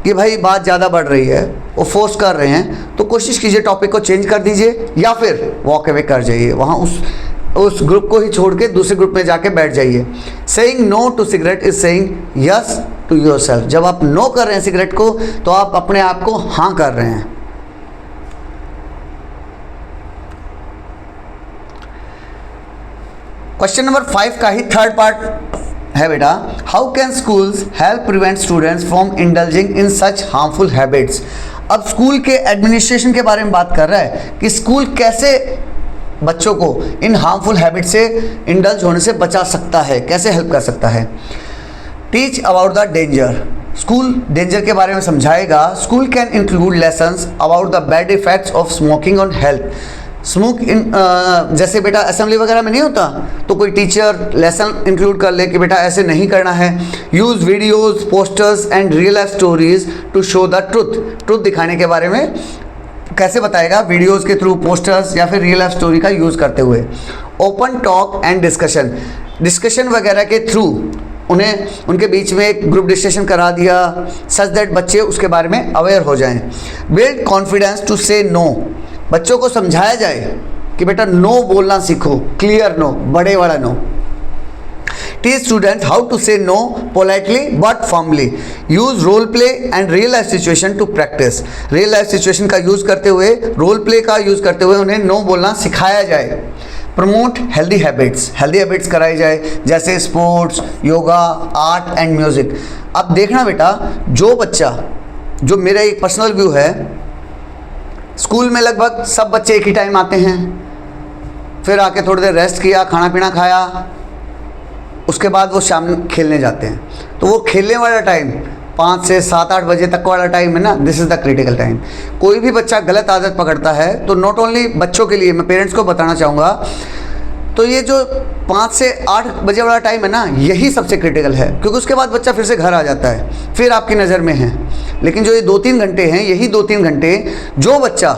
कि भाई बात ज़्यादा बढ़ रही है, वो फोर्स कर रहे हैं, तो कोशिश कीजिए टॉपिक को चेंज कर दीजिए या फिर वॉक अवे कर जाइए, वहाँ उस ग्रुप को ही छोड़ के दूसरे ग्रुप में जाके बैठ जाइए। Saying no to cigarette is saying yes to yourself. जब आप नो कर रहे हैं सिगरेट को, तो आप अपने आप को हाँ कर रहे हैं। क्वेश्चन नंबर 5 का ही थर्ड पार्ट है बेटा, how can schools help prevent students from indulging in such harmful habits. अब स्कूल के एडमिनिस्ट्रेशन के बारे में बात कर रहा है कि स्कूल कैसे बच्चों को इन हार्मफुल हैबिट से इंडल्ज होने से बचा सकता है, कैसे हेल्प कर सकता है। Teach about the danger, school danger के बारे में समझाएगा। School can include lessons about the bad effects of smoking on health. Smoke in जैसे बेटा असेंबली वगैरह में नहीं होता, तो कोई टीचर लेसन इंक्लूड कर ले कि बेटा ऐसे नहीं करना है। Use videos, posters and real life stories to show the truth दिखाने के बारे में कैसे बताएगा, वीडियोज़ के थ्रू, पोस्टर्स या फिर रियल लाइफ स्टोरी का यूज़ करते हुए। ओपन टॉक एंड डिस्कशन वगैरह के थ्रू उन्हें उनके बीच में एक ग्रुप डिस्कशन करा दिया, सच दैट बच्चे उसके बारे में अवेयर हो जाएं। Build confidence to say no, बच्चों को समझाया जाए कि बेटा नो बोलना सीखो, क्लियर नो, बड़े वाला no. Teach students how to say no politely but firmly. Use role play and real life situation to practice. Real life situation का यूज करते हुए, रोल प्ले का यूज करते हुए उन्हें नो बोलना सिखाया जाए। प्रमोट हेल्दी हैबिट्स कराई जाए, जैसे sports, yoga, art and music. अब देखना बेटा, जो बच्चा, जो मेरा एक पर्सनल व्यू है, स्कूल में लगभग सब बच्चे एक ही टाइम आते हैं, फिर आके थोड़ी देर रेस्ट किया, खाना पीना खाया, उसके बाद वो शाम खेलने जाते हैं। तो वो खेलने वाला टाइम 5 से 7-8 बजे तक वाला टाइम है ना, this is the critical time. कोई भी बच्चा गलत आदत पकड़ता है तो नॉट ओनली बच्चों के लिए, मैं पेरेंट्स को बताना चाहूँगा, तो ये जो 5 से 8 बजे वाला टाइम है ना, यही सबसे क्रिटिकल है, क्योंकि उसके बाद बच्चा फिर से घर आ जाता है, फिर आपकी नज़र में है। लेकिन जो ये 2-3 घंटे हैं, यही 2-3 घंटे जो बच्चा,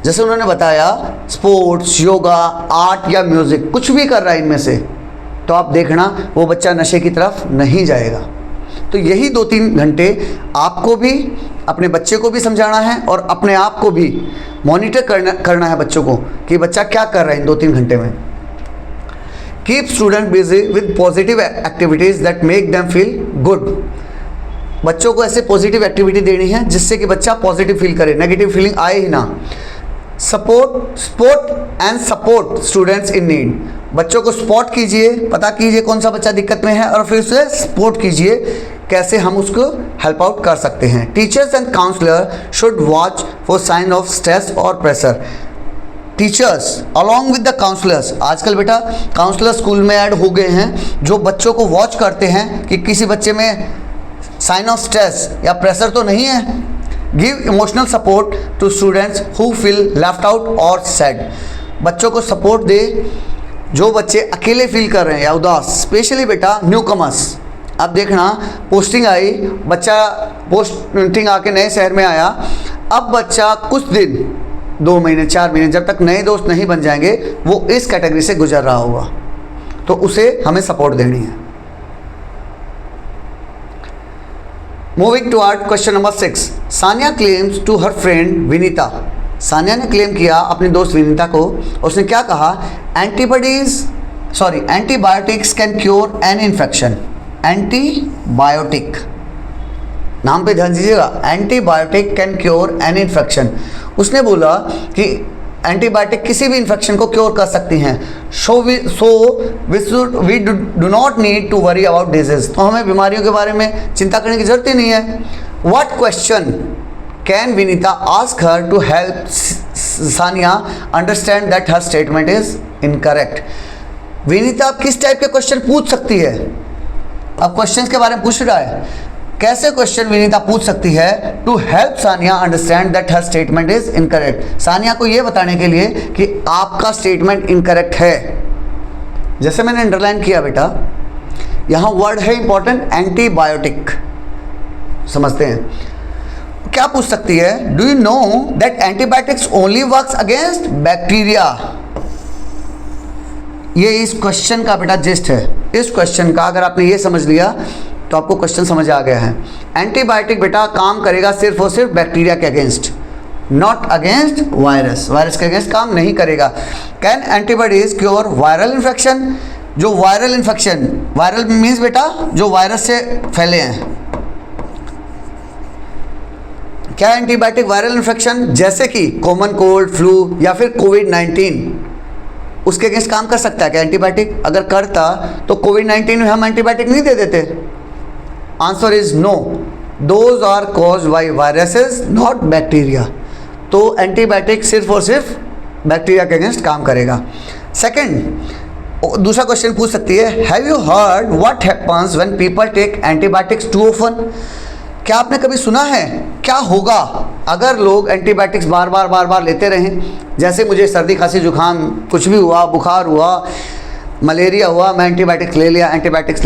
जैसे उन्होंने बताया, स्पोर्ट्स, योगा, आर्ट या म्यूज़िक, कुछ भी कर रहा है इनमें से, तो आप देखना वो बच्चा नशे की तरफ नहीं जाएगा। तो यही 2-3 घंटे आपको भी, अपने बच्चे को भी समझाना है और अपने आप को भी मॉनिटर करना है बच्चों को कि बच्चा क्या कर रहा है इन 2-3 घंटे में। Keep student busy with positive activities that make them feel good. बच्चों को ऐसे पॉजिटिव एक्टिविटी देनी है जिससे कि बच्चा पॉजिटिव फील करे, नेगेटिव फीलिंग आए ही ना। Support and support students in need. बच्चों को स्पॉट कीजिए, पता कीजिए कौन सा बच्चा दिक्कत में है और फिर उसे सपोर्ट कीजिए, कैसे हम उसको हेल्प आउट कर सकते हैं। Teachers and counsellor should watch for sign of stress और pressure. Teachers along with the counsellors, आजकल बेटा काउंसलर स्कूल में ऐड हो गए हैं, जो बच्चों को वॉच करते हैं कि किसी बच्चे में साइन ऑफ स्ट्रेस या प्रेशर तो नहीं है। Give emotional support to students who feel left out और सैड। बच्चों को सपोर्ट दे जो बच्चे अकेले फील कर रहे हैं या उदास, स्पेशली बेटा न्यू कमर्स। अब देखना, पोस्टिंग आई, बच्चा पोस्टिंग आके नए शहर में आया, अब बच्चा कुछ दिन, 2 महीने 4 महीने, जब तक नए दोस्त नहीं बन जाएंगे, वो इस कैटेगरी से गुजर रहा होगा, तो उसे हमें सपोर्ट देनी है। Moving to art, question number 6। Sania claims to her friend Vinita. Sania ने क्लेम किया अपनी दोस्त विनीता को, उसने क्या कहा, antibiotics can cure an infection. Antibiotic, नाम पे ध्यान दीजिएगा, antibiotic can cure an infection. उसने बोला कि एंटीबायोटिक किसी भी इन्फेक्शन को क्योर कर सकती हैं। We do not need to worry about disease. तो हमें बीमारियों के बारे में चिंता करने की जरूरत ही नहीं है। What question can Vinita ask her to help Sania understand that her statement is incorrect. Vinita किस टाइप के क्वेश्चन पूछ सकती है? अब क्वेश्चंस के बारे में पूछ रहा है, कैसे क्वेश्चन विनीता पूछ सकती है to help Sania understand that her statement is incorrect. Sania को यह बताने के लिए कि आपका स्टेटमेंट इनकरेक्ट है। जैसे मैंने अंडरलाइन किया बेटा, यहाँ वर्ड है इंपॉर्टेंट, एंटीबायोटिक। समझते हैं क्या पूछ सकती है, do you know that antibiotics only works against bacteria. ये इस क्वेश्चन का बेटा जिस्ट है। इस क्वेश्चन का अगर आपने ये समझ लिया तो आपको क्वेश्चन समझ आ गया है। एंटीबायोटिक बेटा काम करेगा सिर्फ और सिर्फ बैक्टीरिया के against, not against virus. Virus के अगेंस्ट काम नहीं करेगा। Can antibodies cure viral infection? जो वायरल इन्फेक्शन, वायरल मीन्स बेटा जो वायरस से फैले हैं। क्या एंटीबायोटिक वायरल इन्फेक्शन जैसे कि कॉमन कोल्ड, फ्लू या फिर कोविड-19 उसके अगेंस्ट काम कर सकता है क्या एंटीबायोटिक? अगर करता तो कोविड-19 में हम एंटीबायोटिक नहीं दे देते? Answer is no, those are caused by viruses not bacteria. तो एंटीबायोटिक सिर्फ और सिर्फ बैक्टीरिया के अगेंस्ट काम करेगा। सेकंड, दूसरा क्वेश्चन पूछ सकती है, have you heard what happens when people take antibiotics too often? क्या आपने कभी सुना है क्या होगा अगर लोग एंटीबायोटिक्स बार बार लेते रहें? जैसे मुझे सर्दी खांसी जुकाम कुछ भी हुआ, बुखार हुआ, मलेरिया हुआ, मैं एंटीबायोटिक्स ले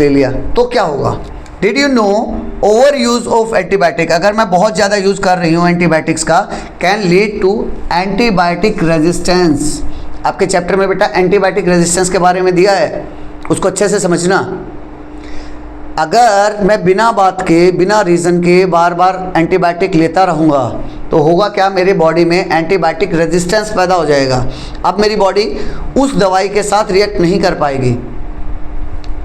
लिया, तो क्या होगा? Did you know over use of antibiotic, अगर मैं बहुत ज़्यादा यूज़ कर रही हूँ एंटीबायोटिक्स का, can lead to antibiotic resistance. आपके चैप्टर में बेटा एंटीबायोटिक रेजिस्टेंस के बारे में दिया है, उसको अच्छे से समझना। अगर मैं बिना बात के, बिना रीज़न के बार बार एंटीबायोटिक लेता रहूँगा तो होगा क्या, मेरे बॉडी में एंटीबायोटिक रेजिस्टेंस पैदा हो जाएगा। अब मेरी बॉडी उस दवाई के साथ रिएक्ट नहीं कर पाएगी,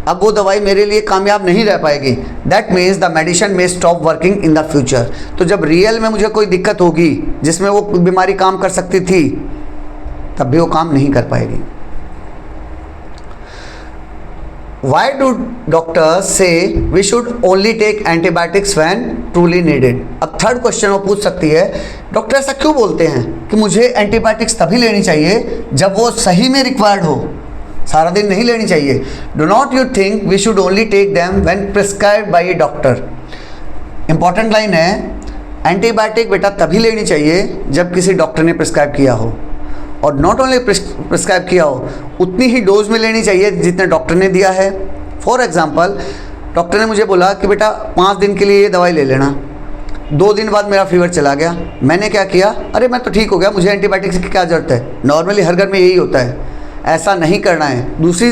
अब वो दवाई मेरे लिए कामयाब नहीं रह पाएगी। दैट मीन्स द मेडिसिन में stop working in the future. तो जब रियल में मुझे कोई दिक्कत होगी जिसमें वो बीमारी काम कर सकती थी, तब भी वो काम नहीं कर पाएगी। Why do doctors say we should only take antibiotics when truly needed? अब थर्ड क्वेश्चन वो पूछ सकती है, डॉक्टर ऐसा क्यों बोलते हैं कि मुझे एंटीबायोटिक्स तभी लेनी चाहिए जब वो सही में रिक्वायर्ड हो, सारा दिन नहीं लेनी चाहिए। Do not you think we should only take them when prescribed by a doctor? Important line है, एंटीबायोटिक बेटा तभी लेनी चाहिए जब किसी डॉक्टर ने प्रिस्क्राइब किया हो, और नॉट ओनली प्रिस्क्राइब किया हो, उतनी ही डोज में लेनी चाहिए जितने डॉक्टर ने दिया है। फॉर एग्जांपल, डॉक्टर ने मुझे बोला कि बेटा 5 दिन के लिए ये दवाई ले लेना, 2 दिन बाद मेरा फीवर चला गया, मैंने क्या किया, अरे मैं तो ठीक हो गया, मुझे एंटीबायोटिक्स की क्या ज़रूरत है, नॉर्मली हर घर में यही होता है। ऐसा नहीं करना है, दूसरी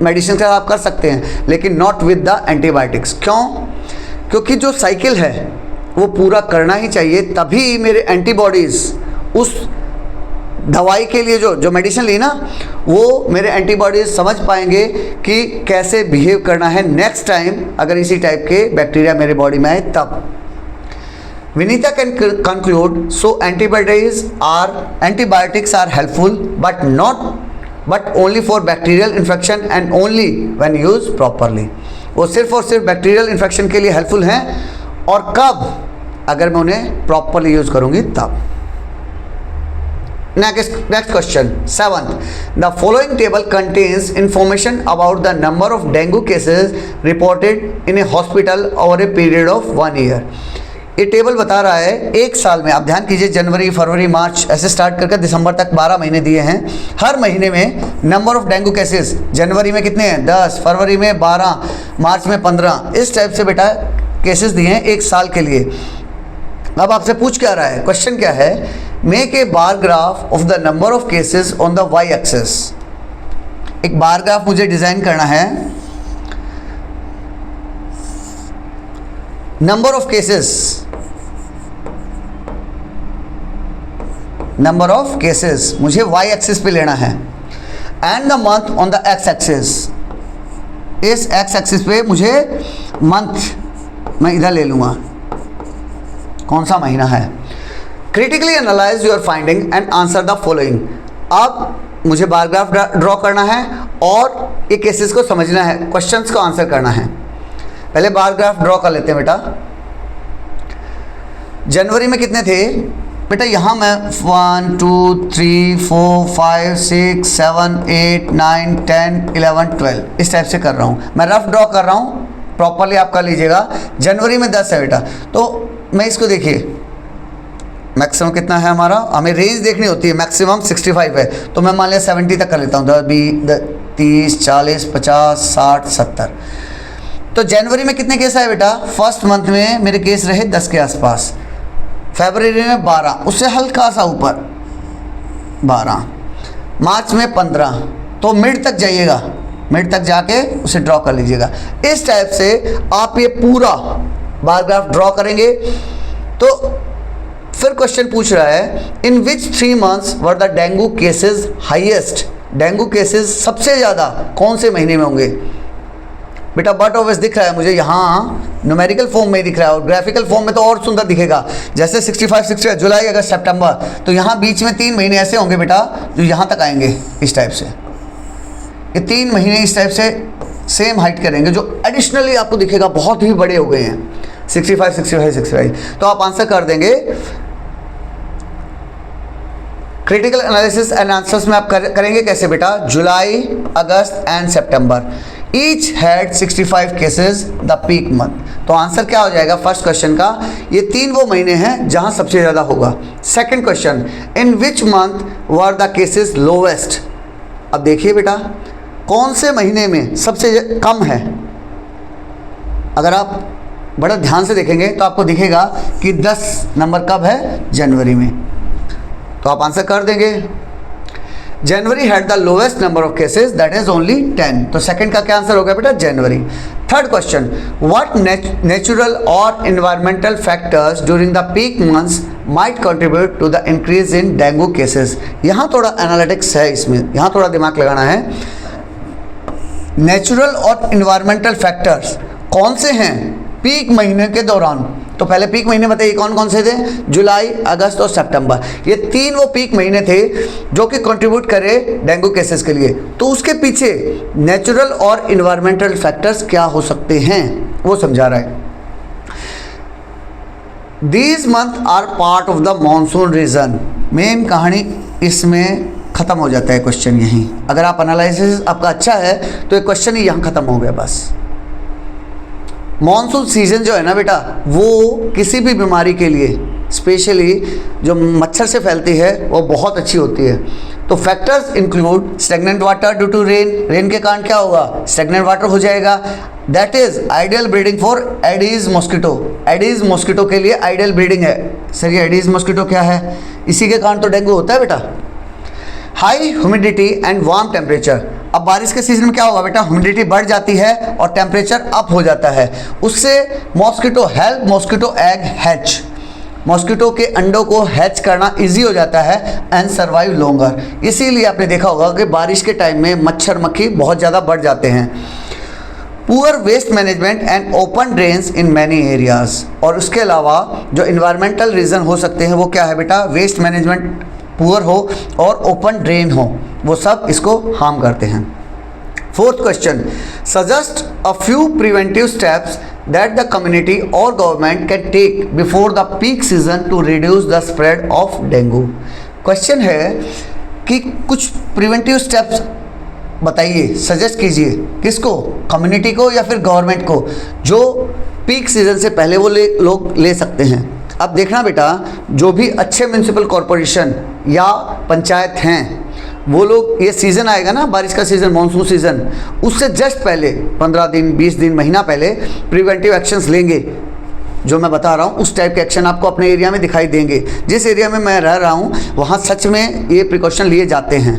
मेडिसिन का आप कर सकते हैं लेकिन नॉट विद द एंटीबायोटिक्स। क्यों? क्योंकि जो साइकिल है वो पूरा करना ही चाहिए, तभी मेरे एंटीबॉडीज़ उस दवाई के लिए जो मेडिसिन ली ना, वो मेरे एंटीबॉडीज समझ पाएंगे कि कैसे बिहेव करना है नेक्स्ट टाइम अगर इसी टाइप के बैक्टीरिया मेरे बॉडी में आए तब। Vinita can conclude, so antibiotics are helpful but only for bacterial infection and only when use properly. वो सिर्फ और सिर्फ बैक्टीरियल इन्फेक्शन के लिए हेल्पफुल हैं, और कब? अगर मैं उन्हें प्रॉपरली यूज करूँगी तब। Next question, 7th. The following table contains information about the number of dengue cases reported in a hospital over a period of 1 year. ये टेबल बता रहा है एक साल में, आप ध्यान कीजिए, जनवरी, फरवरी, मार्च ऐसे स्टार्ट करके दिसंबर तक 12 महीने दिए हैं। हर महीने में नंबर ऑफ डेंगू केसेस, जनवरी में कितने हैं 10, फरवरी में 12, मार्च में 15, इस टाइप से बेटा केसेस दिए हैं एक साल के लिए। अब आपसे पूछ क्या रहा है, क्वेश्चन क्या है, make a bar graph of the number of cases on the Y axes. एक बार ग्राफ मुझे डिजाइन करना है, नंबर ऑफ केसेस मुझे वाई एक्सिस पे लेना है, and the month on the X axis. इस एक्स एक्सिस पे मुझे मंथ मैं इधर ले लूँगा, कौन सा महीना है। Critically analyse your finding and answer the following. अब मुझे बार ग्राफ ड्रॉ करना है और ये केसेस को समझना है, क्वेश्चंस को आंसर करना है। पहले बार ग्राफ ड्रॉ कर लेते हैं बेटा। जनवरी में कितने थे बेटा, यहाँ मैं 1 2 3 4 5 6 7 8 9 10 11 12 इस टाइप से कर रहा हूँ, मैं रफ ड्रॉ कर रहा हूँ, प्रॉपरली आप कर लीजिएगा। जनवरी में 10 है बेटा, तो मैं इसको देखिए मैक्सिमम कितना है हमारा, हमें रेंज देखनी होती है, मैक्सिमम 65 है, तो मैं मान लिया 70 तक कर लेता हूँ, 30 40 50 60 70। तो जनवरी में कितने केस आए बेटा, फर्स्ट मंथ में मेरे केस रहे 10 के आसपास, फरवरी में 12, उससे हल्का सा ऊपर 12, मार्च में 15, तो मिड तक जाइएगा, मिड तक जाके उसे ड्रॉ कर लीजिएगा। इस टाइप से आप ये पूरा बार ग्राफ ड्रॉ करेंगे। तो फिर क्वेश्चन पूछ रहा है इन विच 3 months were the dengue cases highest, dengue cases सबसे ज़्यादा कौन से महीने में होंगे। बेटा बट ऑब्वियस दिख रहा है मुझे, यहाँ न्यूमेरिकल फॉर्म में दिख रहा है और ग्राफिकल फॉर्म में तो और सुंदर दिखेगा। जैसे 65 जुलाई अगस्त सितंबर, तो यहाँ बीच में 3 महीने ऐसे होंगे बेटा जो यहाँ तक आएंगे इस टाइप से। ये 3 महीने इस टाइप से सेम हाइट करेंगे जो एडिशनली आपको दिखेगा बहुत ही बड़े हो गए हैं 65। तो आप आंसर कर देंगे। क्रिटिकल एनालिसिस एंड आंसर्स में आप करेंगे कैसे बेटा, July August and September each had 65 cases the peak month. तो आंसर क्या हो जाएगा फर्स्ट क्वेश्चन का, ये 3 वो महीने हैं जहां सबसे ज़्यादा होगा। Second question in which month were the cases lowest. अब देखिए बेटा कौन से महीने में सबसे कम है। अगर आप बड़ा ध्यान से देखेंगे तो आपको दिखेगा कि 10 नंबर कब है, जनवरी में। तो आप आंसर कर देंगे। January had the lowest number of cases that is only 10। तो सेकंड का क्या आंसर होगा बेटा, January. Third question what natural और environmental factors during the peak months might contribute to the increase in dengue cases. यहाँ थोड़ा analytics है, इसमें यहाँ थोड़ा दिमाग लगाना है। नेचुरल और एनवायरमेंटल फैक्टर्स कौन से हैं पीक महीने के दौरान। तो पहले पीक महीने बताइए कौन कौन से थे, जुलाई अगस्त और सितंबर। ये 3 वो पीक महीने थे जो कि कंट्रीब्यूट करे डेंगू केसेस के लिए। तो उसके पीछे नेचुरल और एनवायरमेंटल फैक्टर्स क्या हो सकते हैं वो समझा रहा है। These month are part of the monsoon region. Main कहानी इसमें खत्म हो जाता है क्वेश्चन यहीं। अगर आप एनालिसिस आपका अच्छा है तो ये क्वेश्चन ही यहाँ खत्म हो गया बस। मॉनसून सीजन जो है ना बेटा, वो किसी भी बीमारी के लिए स्पेशली जो मच्छर से फैलती है वो बहुत अच्छी होती है। तो factors include stagnant water due to rain, rain के कारण क्या होगा, स्टेगनेंट वाटर हो जाएगा। That is ideal breeding for Aedes mosquito. Aedes mosquito के लिए आइडियल ब्रीडिंग है। सर ये एडीज मॉस्किटो क्या है, इसी के कारण तो डेंगू होता है बेटा। High humidity and warm temperature. अब बारिश के सीजन में क्या होगा बेटा, ह्यूमिडिटी बढ़ जाती है और टेम्परेचर अप हो जाता है। उससे mosquito help mosquito egg hatch, mosquito के अंडों को हैच करना इजी हो जाता है एंड सर्वाइव लॉन्गर। इसीलिए आपने देखा होगा कि बारिश के टाइम में मच्छर मक्खी बहुत ज़्यादा बढ़ जाते हैं। Poor waste management and open drains in many areas. और उसके अलावा जो इन्वायरमेंटल रीज़न हो सकते हैं वो क्या है बेटा, वेस्ट मैनेजमेंट पुअर हो और ओपन ड्रेन हो, वो सब इसको हार्म करते हैं। Fourth question suggest a few preventive steps that the community और government can take before the peak season to reduce the spread of dengue. Question है कि कुछ प्रिवेंटिव स्टेप्स बताइए, सजेस्ट कीजिए। किसको, कम्युनिटी को या फिर गवर्नमेंट को, जो पीक सीजन से पहले वो लोग ले सकते हैं। अब देखना बेटा, जो भी अच्छे म्यूनसिपल कॉरपोरेशन या पंचायत हैं वो लोग, ये सीज़न आएगा ना बारिश का सीज़न, मानसून सीज़न, उससे जस्ट पहले 15 दिन 20 दिन महीना पहले प्रिवेंटिव एक्शंस लेंगे। जो मैं बता रहा हूँ उस टाइप के एक्शन आपको अपने एरिया में दिखाई देंगे। जिस एरिया में मैं रह रहा हूँ वहाँ सच में ये प्रिकॉशन लिए जाते हैं।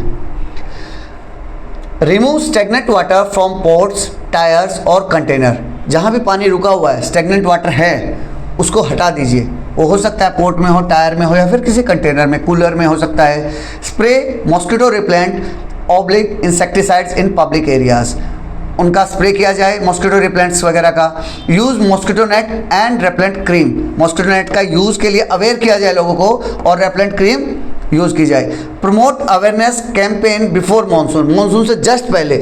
Remove stagnant water from pots, tyres और कंटेनर। जहाँ भी पानी रुका हुआ है, स्टेगनेंट वाटर है, उसको हटा दीजिए। वो हो सकता है पोर्ट में हो, टायर में हो या फिर किसी कंटेनर में, कूलर में हो सकता है। Spray mosquito repellent oblique insecticides in public areas. उनका स्प्रे किया जाए मॉस्किटो रिपेलेंट्स वगैरह का। Use mosquito net and repellent cream. Mosquito net का यूज़ के लिए अवेयर किया जाए लोगों को और रेपेलेंट क्रीम यूज़ की जाए। Promote awareness campaign before monsoon, monsoon से जस्ट पहले,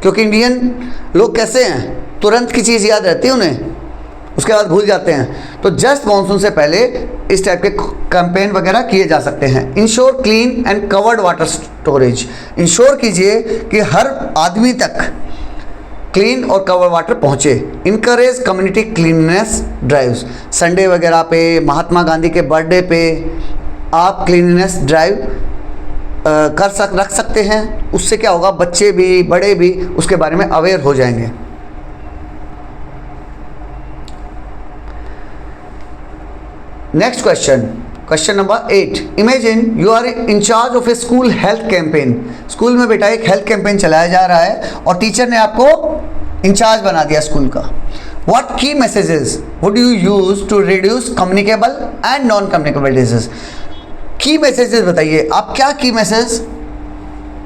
क्योंकि इंडियन लोग कैसे हैं, तुरंत की चीज़ याद रहती है उन्हें, उसके बाद भूल जाते हैं। तो जस्ट मानसून से पहले इस टाइप के कैंपेन वगैरह किए जा सकते हैं। Ensure clean and covered water storage. Ensure कीजिए कि हर आदमी तक क्लीन और कवर वाटर पहुँचे। Encourage community cleanness drives. Sunday वगैरह पे, महात्मा गांधी के बर्थडे पे आप क्लीननेस ड्राइव रख सकते हैं। उससे क्या होगा, बच्चे भी बड़े भी उसके बारे में अवेयर हो जाएंगे। Next question, question number 8, imagine you are in charge of a school health campaign. School में बेटा एक हेल्थ कैंपेन चलाया जा रहा है और टीचर ने आपको इंचार्ज बना दिया स्कूल का। What key messages would you use to reduce communicable and non-communicable diseases? की मैसेजेस बताइए, आप क्या की मैसेज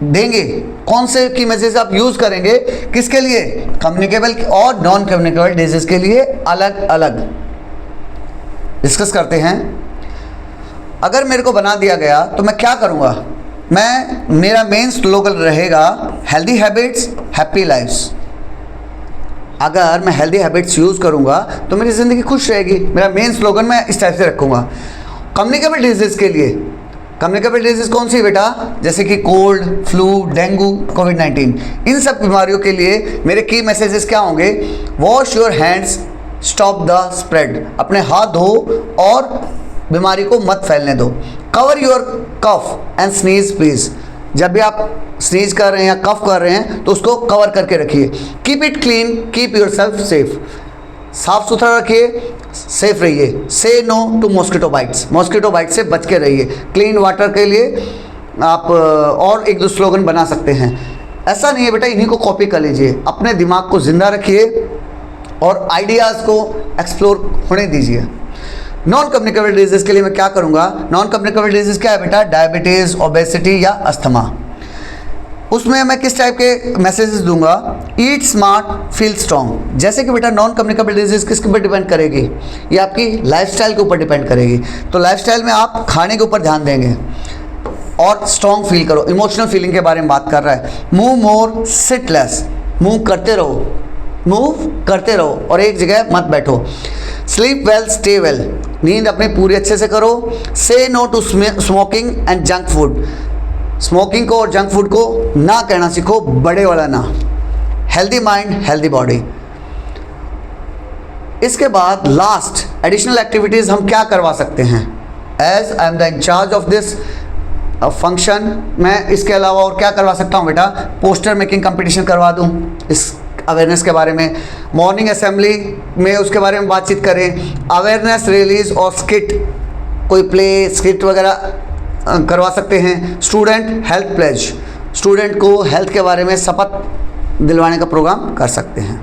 देंगे, कौन से की मैसेज आप यूज करेंगे, किसके लिए, कम्युनिकेबल और नॉन कम्युनिकेबल डिजीज के लिए अलग अलग डिस्कस करते हैं। अगर मेरे को बना दिया गया तो मैं क्या करूँगा, मेरा मेन स्लोगन रहेगा हेल्दी हैबिट्स हैप्पी लाइफ्स। अगर मैं हेल्दी हैबिट्स यूज़ करूँगा तो मेरी ज़िंदगी खुश रहेगी। मेरा मेन स्लोगन मैं इस टाइप से रखूँगा। कम्युनिकेबल डिजीज़ के लिए, कम्युनिकेबल डिजीज़ कौन सी बेटा, जैसे कि कोल्ड, फ्लू, डेंगू, कोविड-19, इन सब बीमारियों के लिए मेरे की मैसेजेस क्या होंगे, wash your hands, stop the spread, अपने हाथ धो और बीमारी को मत फैलने दो। Cover your cough and sneeze please, जब भी आप स्नीज कर रहे हैं या कफ कर रहे हैं तो उसको कवर करके रखिए। Keep it clean, keep yourself safe, साफ सुथरा रखिए, सेफ रहिए। Say no to mosquito bites, mosquito bite से बच के रहिए। क्लीन वाटर के लिए आप और एक दो स्लोगन बना सकते हैं। ऐसा नहीं है बेटा इन्हीं को कॉपी कर लीजिए, अपने दिमाग को जिंदा रखिए और आइडियाज़ को एक्सप्लोर होने दीजिए। नॉन कम्युनिकेबल डिजीज़ के लिए मैं क्या करूँगा, नॉन कम्युनिकेबल डिजीज़ क्या है बेटा, डायबिटीज़, ओबेसिटी या अस्थमा। उसमें मैं किस टाइप के मैसेजेस दूंगा, ईट स्मार्ट फील स्ट्रॉन्ग। जैसे कि बेटा नॉन कम्युनिकेबल डिजीज़ किसके ऊपर डिपेंड करेगी, ये आपकी लाइफस्टाइल के ऊपर डिपेंड करेगी। तो लाइफस्टाइल में आप खाने के ऊपर ध्यान देंगे और स्ट्रॉन्ग फील करो, इमोशनल फीलिंग के बारे में बात कर रहा है। Move more sit less, move करते रहो और एक जगह मत बैठो। स्लीप वेल स्टे वेल, नींद अपनी पूरी अच्छे से करो। Say no to smoking and junk food, smoking को और जंक फूड को ना कहना सीखो, बड़े वाला ना। Healthy mind healthy body. इसके बाद लास्ट एडिशनल एक्टिविटीज़ हम क्या करवा सकते हैं, as I am the in charge of this function, मैं इसके अलावा और क्या करवा सकता हूँ बेटा, पोस्टर मेकिंग कंपटीशन करवा दूँ इस अवेयरनेस के बारे में। मॉर्निंग असेंबली में उसके बारे में बातचीत करें। अवेयरनेस रिलीज और स्किट, कोई प्ले स्किट वगैरह करवा सकते हैं। स्टूडेंट हेल्थ प्लेज, स्टूडेंट को हेल्थ के बारे में शपथ दिलवाने का प्रोग्राम कर सकते हैं।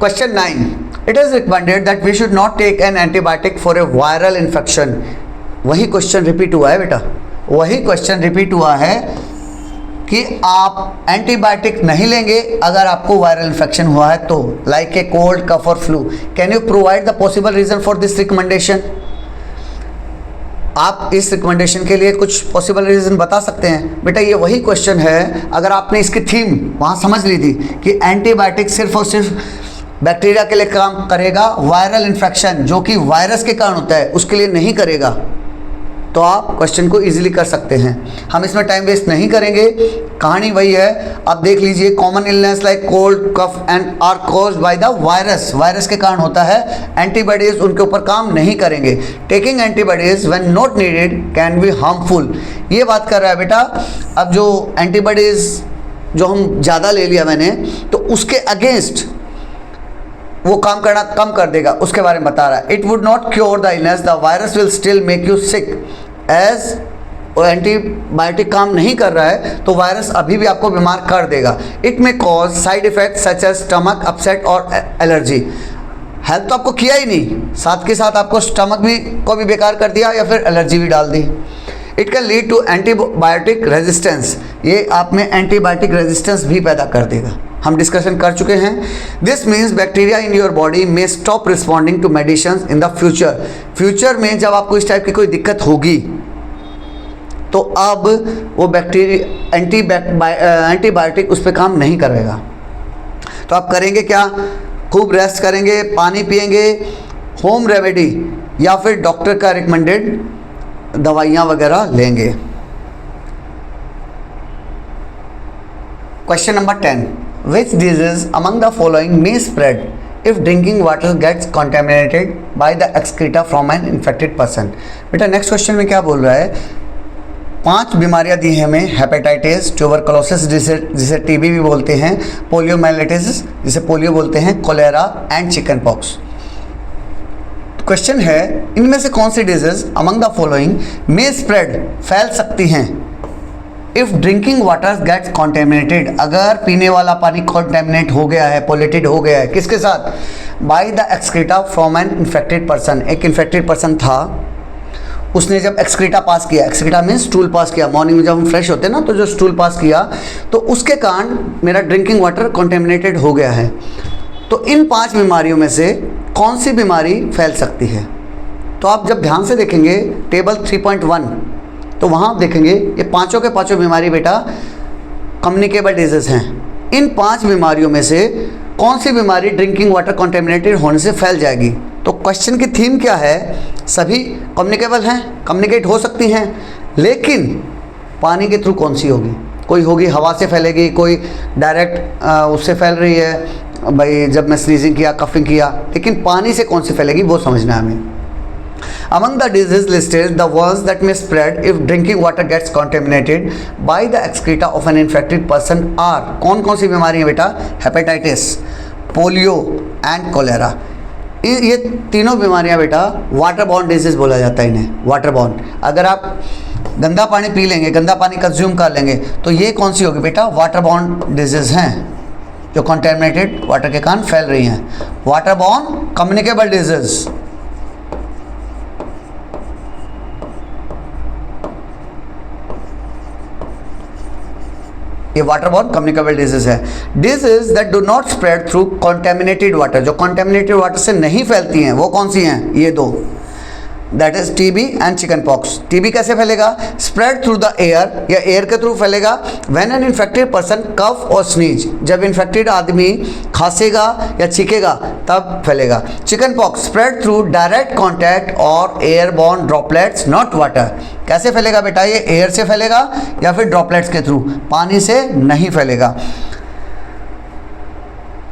Question 9, it is recommended that we should not take an antibiotic for a viral infection. वही क्वेश्चन रिपीट हुआ है बेटा, वही क्वेश्चन रिपीट हुआ है कि आप एंटीबायोटिक नहीं लेंगे अगर आपको वायरल इन्फेक्शन हुआ है तो, लाइक ए कोल्ड, कफ और flu. Can you provide the possible reason for this recommendation. आप इस रिकमेंडेशन के लिए कुछ पॉसिबल रीज़न बता सकते हैं। बेटा ये वही क्वेश्चन है, अगर आपने इसकी थीम वहाँ समझ ली थी कि एंटीबायोटिक सिर्फ और सिर्फ बैक्टीरिया के लिए काम करेगा, वायरल इन्फेक्शन जो कि वायरस के कारण होता है उसके लिए नहीं करेगा, तो आप क्वेश्चन को इजीली कर सकते हैं। हम इसमें टाइम वेस्ट नहीं करेंगे, कहानी वही है। आप देख लीजिए, common illness like cold, cough and are caused by the virus, virus के कारण होता है। एंटीबॉडीज उनके ऊपर काम नहीं करेंगे। Taking antibodies when not needed can be harmful, ये बात कर रहा है बेटा। अब जो एंटीबॉडीज जो हम ज़्यादा ले लिया मैंने, तो उसके अगेंस्ट वो काम करना कम कर देगा, उसके बारे में बता रहा है। It would not cure the illness, the virus will still make you sick. As वो एंटीबायोटिक काम नहीं कर रहा है तो वायरस अभी भी आपको बीमार कर देगा। It may cause side effect such as stomach upset और एलर्जी। हेल्प तो आपको किया ही नहीं, साथ के साथ आपको स्टमक भी को भी बेकार कर दिया या फिर एलर्जी भी डाल दी। It can lead to antibiotic resistance, ये आप में एंटीबायोटिक रेजिस्टेंस भी पैदा कर देगा, हम डिस्कशन कर चुके हैं। This means bacteria in your body में stop responding to medicine in the future. Future में जब आपको इस टाइप की कोई दिक्कत होगी तो अब वो बैक्टीरिया एंटीबायोटिक उस पर काम नहीं करेगा। तो आप करेंगे क्या, खूब रेस्ट करेंगे, पानी पिएंगे, होम रेमेडी या फिर डॉक्टर का रिकमेंडेड दवाइयाँ वगैरह लेंगे। Question number 10, which disease among the following may spread if drinking water gets contaminated by the excreta from an infected person। बेटा नेक्स्ट क्वेश्चन में क्या बोल रहा है, 5 बीमारियां दी हैं हमें, हेपेटाइटिस, ट्यूबरकुलोसिस जिसे टीबी भी बोलते हैं, पोलियोमाइलिटिस जिसे पोलियो बोलते हैं, cholera and chicken pox. Question है, इनमें से कौन सी डिजीज अमंग द फॉलोइंग में स्प्रेड, फैल सकती हैं if drinking water gets contaminated, अगर पीने वाला पानी कॉन्टेमिनेट हो गया है, पोल्यूटेड हो गया है, किसके साथ? By the excreta from an infected person, एक इन्फेक्टेड पर्सन था, उसने जब एक्सक्रीटा पास किया, एक्सक्रीटा मीन्स स्टूल पास किया, मॉर्निंग में जब हम फ्रेश होते हैं ना तो जो स्टूल पास किया, तो उसके कारण मेरा ड्रिंकिंग वाटर कॉन्टेमिनेटेड हो गया है। तो इन 5 बीमारियों में से कौन सी बीमारी फैल सकती है? तो आप जब ध्यान से देखेंगे टेबल 3.1, तो वहाँ आप देखेंगे ये पाँचों के पाँचों बीमारी बेटा कम्युनिकेबल डिजीज हैं। इन 5 बीमारियों में से कौन सी बीमारी ड्रिंकिंग वाटर कॉन्टेमिनेटेड होने से फैल जाएगी? तो क्वेश्चन की थीम क्या है? सभी कम्युनिकेबल हैं, कम्युनिकेट हो सकती हैं, लेकिन पानी के थ्रू कौन सी होगी? कोई होगी हवा से फैलेगी, कोई डायरेक्ट उससे फैल रही है, भाई जब मैं स्नीजिंग किया, कफिंग किया, लेकिन पानी से कौन सी फैलेगी वो समझना है हमें। Among the diseases listed, the ones that may spread if drinking water gets contaminated by the excreta of an infected person are, कौन कौन सी बीमारी है बेटा? Hepatitis, polio and cholera. ये तीनों बीमारियां बेटा वाटर बॉर्न डिजीज बोला जाता है इन्हें, वाटर बॉर्न। अगर आप गंदा पानी पी लेंगे, गंदा पानी कंज्यूम कर लेंगे, तो ये कौन सी होगी बेटा? वाटर बॉर्न डिजीज हैं जो कॉन्टेमिनेटेड वाटर के कारण फैल रही हैं। वाटर बॉर्न कम्युनिकेबल डिजीज, ये वाटर बॉर्न कम्युनिकेबल डिजीज है। Disease that do not spread through contaminated water, जो कॉन्टेमिनेटेड वाटर से नहीं फैलती हैं, वो कौन सी हैं? ये 2, that is TB and chicken pox. TB कैसे फैलेगा? स्प्रेड थ्रू द एयर, या एयर के थ्रू फैलेगा। व्हेन एन इन्फेक्टेड पर्सन कफ और स्नीज, जब इन्फेक्टेड आदमी खांसेगा या छींकेगा तब फैलेगा। Chicken pox spread through direct contact और एयरबॉर्न ड्रॉपलेट्स नॉट वाटर। कैसे फैलेगा बेटा? ये एयर से फैलेगा या फिर ड्रॉपलेट्स के थ्रू, पानी से नहीं फैलेगा।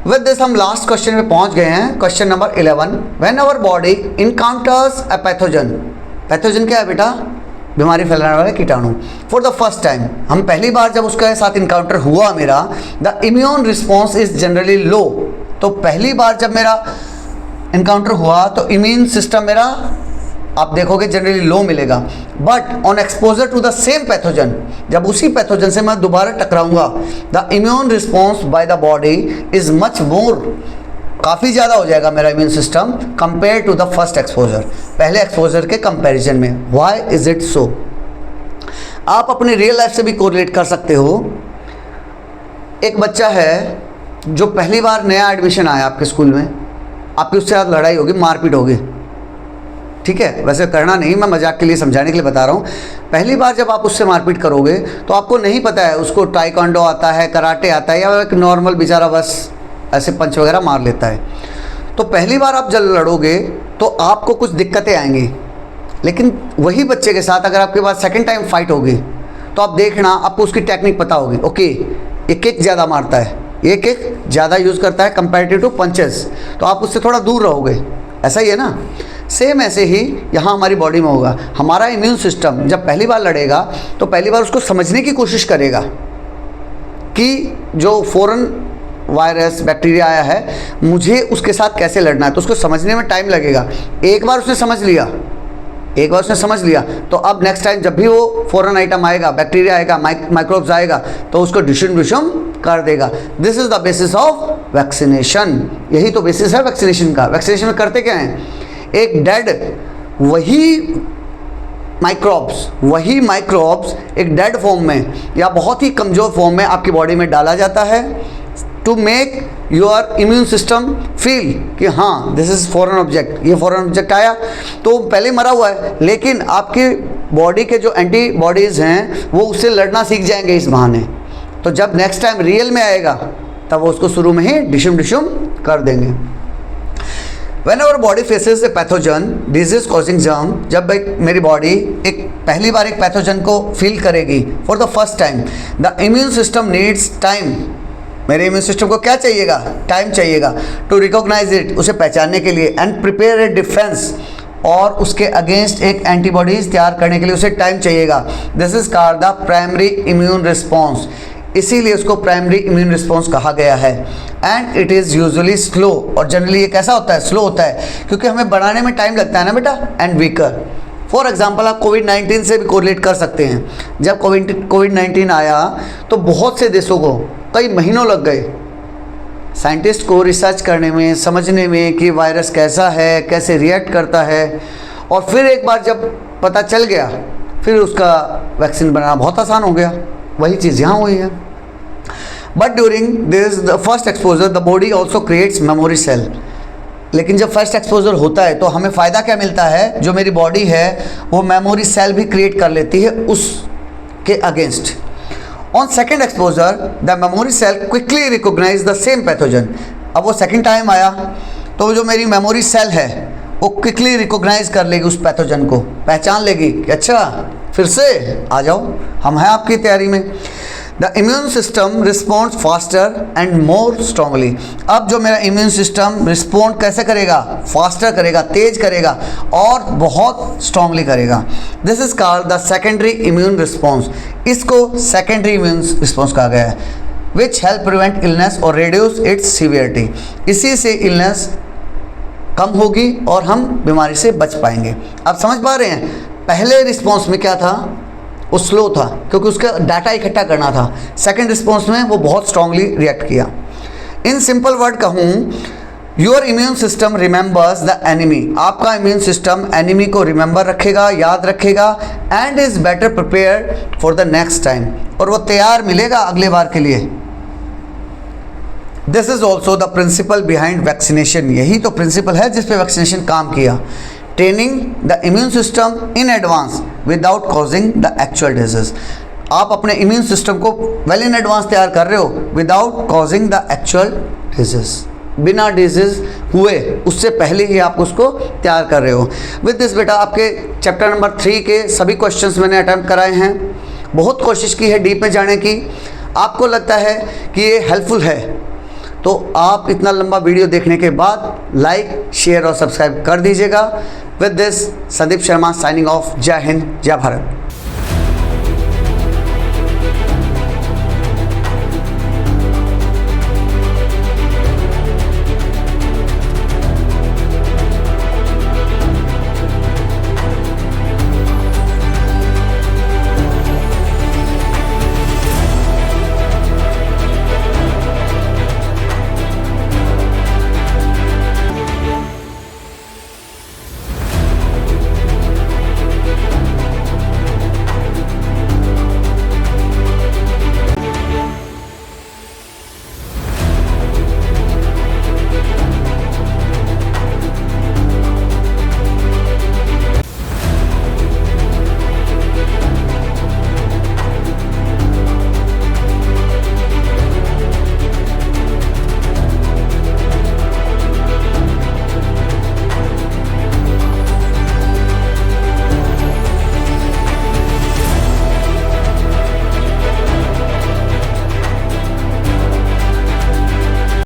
विद दिस हम लास्ट क्वेश्चन में पहुंच गए हैं, question number 11। When our body encounters a pathogen, pathogen क्या है बेटा? बीमारी फैलाने वाले कीटाणु। फॉर द फर्स्ट टाइम, हम पहली बार जब उसके साथ इनकाउंटर हुआ मेरा, the immune response is generally लो। तो पहली बार जब मेरा इनकाउंटर हुआ तो इम्यून सिस्टम मेरा आप देखोगे जनरली लो मिलेगा। But on exposure to the same pathogen, जब उसी पैथोजन से मैं दोबारा टकराऊंगा, the immune response by the body is much more, काफ़ी ज़्यादा हो जाएगा मेरा immune system compare to the first exposure, पहले एक्सपोजर के कंपैरिजन में। Why is it so? आप अपनी रियल लाइफ से भी कोरिलेट कर सकते हो। एक बच्चा है जो पहली बार नया एडमिशन आया आपके स्कूल में, आपकी उससे साथ लड़ाई होगी, मारपीट होगी, ठीक है? वैसे करना नहीं, मैं मजाक के लिए समझाने के लिए बता रहा हूँ। पहली बार जब आप उससे मारपीट करोगे तो आपको नहीं पता है उसको टाइकोंडो आता है, कराटे आता है, या एक नॉर्मल बेचारा बस ऐसे पंच वगैरह मार लेता है। तो पहली बार आप जब लड़ोगे तो आपको कुछ दिक्कतें आएंगी, लेकिन वही बच्चे के साथ अगर आपके पास सेकेंड टाइम फाइट होगी तो आप देखना आपको उसकी टेक्निक पता होगी। ओके, ये किक ज़्यादा मारता है, ये किक ज़्यादा यूज़ करता है कंपेरेटिव टू पंचेस, तो आप उससे थोड़ा दूर रहोगे। ऐसा ही है ना? सेम ऐसे ही यहाँ हमारी बॉडी में होगा। हमारा इम्यून सिस्टम जब पहली बार लड़ेगा तो पहली बार उसको समझने की कोशिश करेगा कि जो फॉरेन वायरस बैक्टीरिया आया है मुझे उसके साथ कैसे लड़ना है, तो उसको समझने में टाइम लगेगा। एक बार उसने समझ लिया, तो अब नेक्स्ट टाइम जब भी वो फॉरेन आइटम आएगा, बैक्टीरिया आएगा, माइक्रोब्स आएगा, तो उसको डिशम कर देगा। This is the basis of vaccination, यही तो बेसिस है वैक्सीनेशन का। वैक्सीनेशन में करते क्या हैं? एक डेड वही माइक्रोब्स एक डेड फॉर्म में या बहुत ही कमज़ोर फॉर्म में आपकी बॉडी में डाला जाता है to make your immune system feel कि हाँ दिस इज़ फॉरेन ऑब्जेक्ट, ये फॉरेन ऑब्जेक्ट आया तो पहले मरा हुआ है, लेकिन आपकी बॉडी के जो एंटीबॉडीज़ हैं वो उससे लड़ना सीख जाएंगे इस बहाने। तो जब नेक्स्ट टाइम रियल में आएगा तब वो उसको शुरू में ही डिशम कर देंगे। Whenever body faces a pathogen, disease causing germ, जब मेरी बॉडी पहली बार एक पैथोजन को फील करेगी for the first time, the immune system needs time, मेरे इम्यून सिस्टम को क्या चाहिएगा? टाइम चाहिएगा टू रिकॉग्नाइज इट, उसे पहचानने के लिए, एंड प्रिपेयर ए डिफेंस, और उसके अगेंस्ट एक एंटीबॉडीज तैयार करने के लिए उसे टाइम चाहिएगा। This is called the primary immune response. इसीलिए उसको प्राइमरी इम्यून रिस्पॉन्स कहा गया है। And it is usually slow, और जनरली ये कैसा होता है, स्लो होता है, क्योंकि हमें बढ़ाने में टाइम लगता है ना बेटा। एंड वीकर, फॉर एग्जाम्पल आप कोविड-19 से भी कोरिलेट कर सकते हैं। जब कोविड-19 आया तो बहुत से देशों को कई महीनों लग गए साइंटिस्ट को रिसर्च करने में, समझने में कि वायरस कैसा है, कैसे रिएक्ट करता है, और फिर एक बार जब पता चल गया फिर उसका वैक्सीन बनाना बहुत आसान हो गया। वही चीज़ यहाँ हुई है। But during this the first exposure the body also creates memory cell. लेकिन जब फर्स्ट एक्सपोजर होता है तो हमें फ़ायदा क्या मिलता है, जो मेरी बॉडी है वो मेमोरी सेल भी क्रिएट कर लेती है उसके against. On second exposure the memory cell quickly recognise the same pathogen. अब वो सेकेंड टाइम आया तो जो मेरी मेमोरी सेल है वो क्विकली रिकोगनाइज कर लेगी उस पैथोजन को, पहचान लेगी कि अच्छा फिर से आ जाओ, हम हैं आपकी तैयारी में। The immune system responds faster and more strongly. अब जो मेरा इम्यून सिस्टम रिस्पॉन्ड कैसे करेगा, फास्टर करेगा, तेज करेगा और बहुत स्ट्रांगली करेगा। This is called the secondary immune response. इसको सेकेंडरी इम्यून रिस्पॉन्स कहा गया है, विच हेल्प प्रिवेंट इलनेस और रिड्यूस इट्स सीवियरिटी। इसी से इलनेस कम होगी और हम बीमारी से बच पाएंगे। आप समझ पा रहे हैं, पहले रिस्पॉन्स में क्या था, वो स्लो था क्योंकि उसका डाटा इकट्ठा करना था। सेकंड रिस्पॉन्स में वो बहुत स्ट्रांगली रिएक्ट किया। इन सिंपल वर्ड कहूँ, your immune system remembers the enemy. आपका इम्यून सिस्टम एनिमी को रिमेंबर रखेगा, याद रखेगा, and is better prepared for the next time, और वो तैयार मिलेगा अगले बार के लिए। This is also the principle behind vaccination. यही तो प्रिंसिपल है जिस पे वैक्सीनेशन काम किया। Training the immune system in advance without causing the actual disease. आप अपने इम्यून सिस्टम को वेल इन एडवांस तैयार कर रहे हो without causing the actual disease. बिना डिजीज हुए उससे पहले ही आप उसको तैयार कर रहे हो। विद दिस बेटा आपके चैप्टर नंबर 3 के सभी क्वेश्चंस मैंने अटेम्प्ट कराए हैं। बहुत कोशिश की है डीप में जाने की। आपको लगता है कि ये हेल्पफुल है तो आप इतना लंबा वीडियो देखने के बाद लाइक, शेयर और सब्सक्राइब कर दीजिएगा। With this Sandeep Sharma signing off. जय हिंद, जय भारत।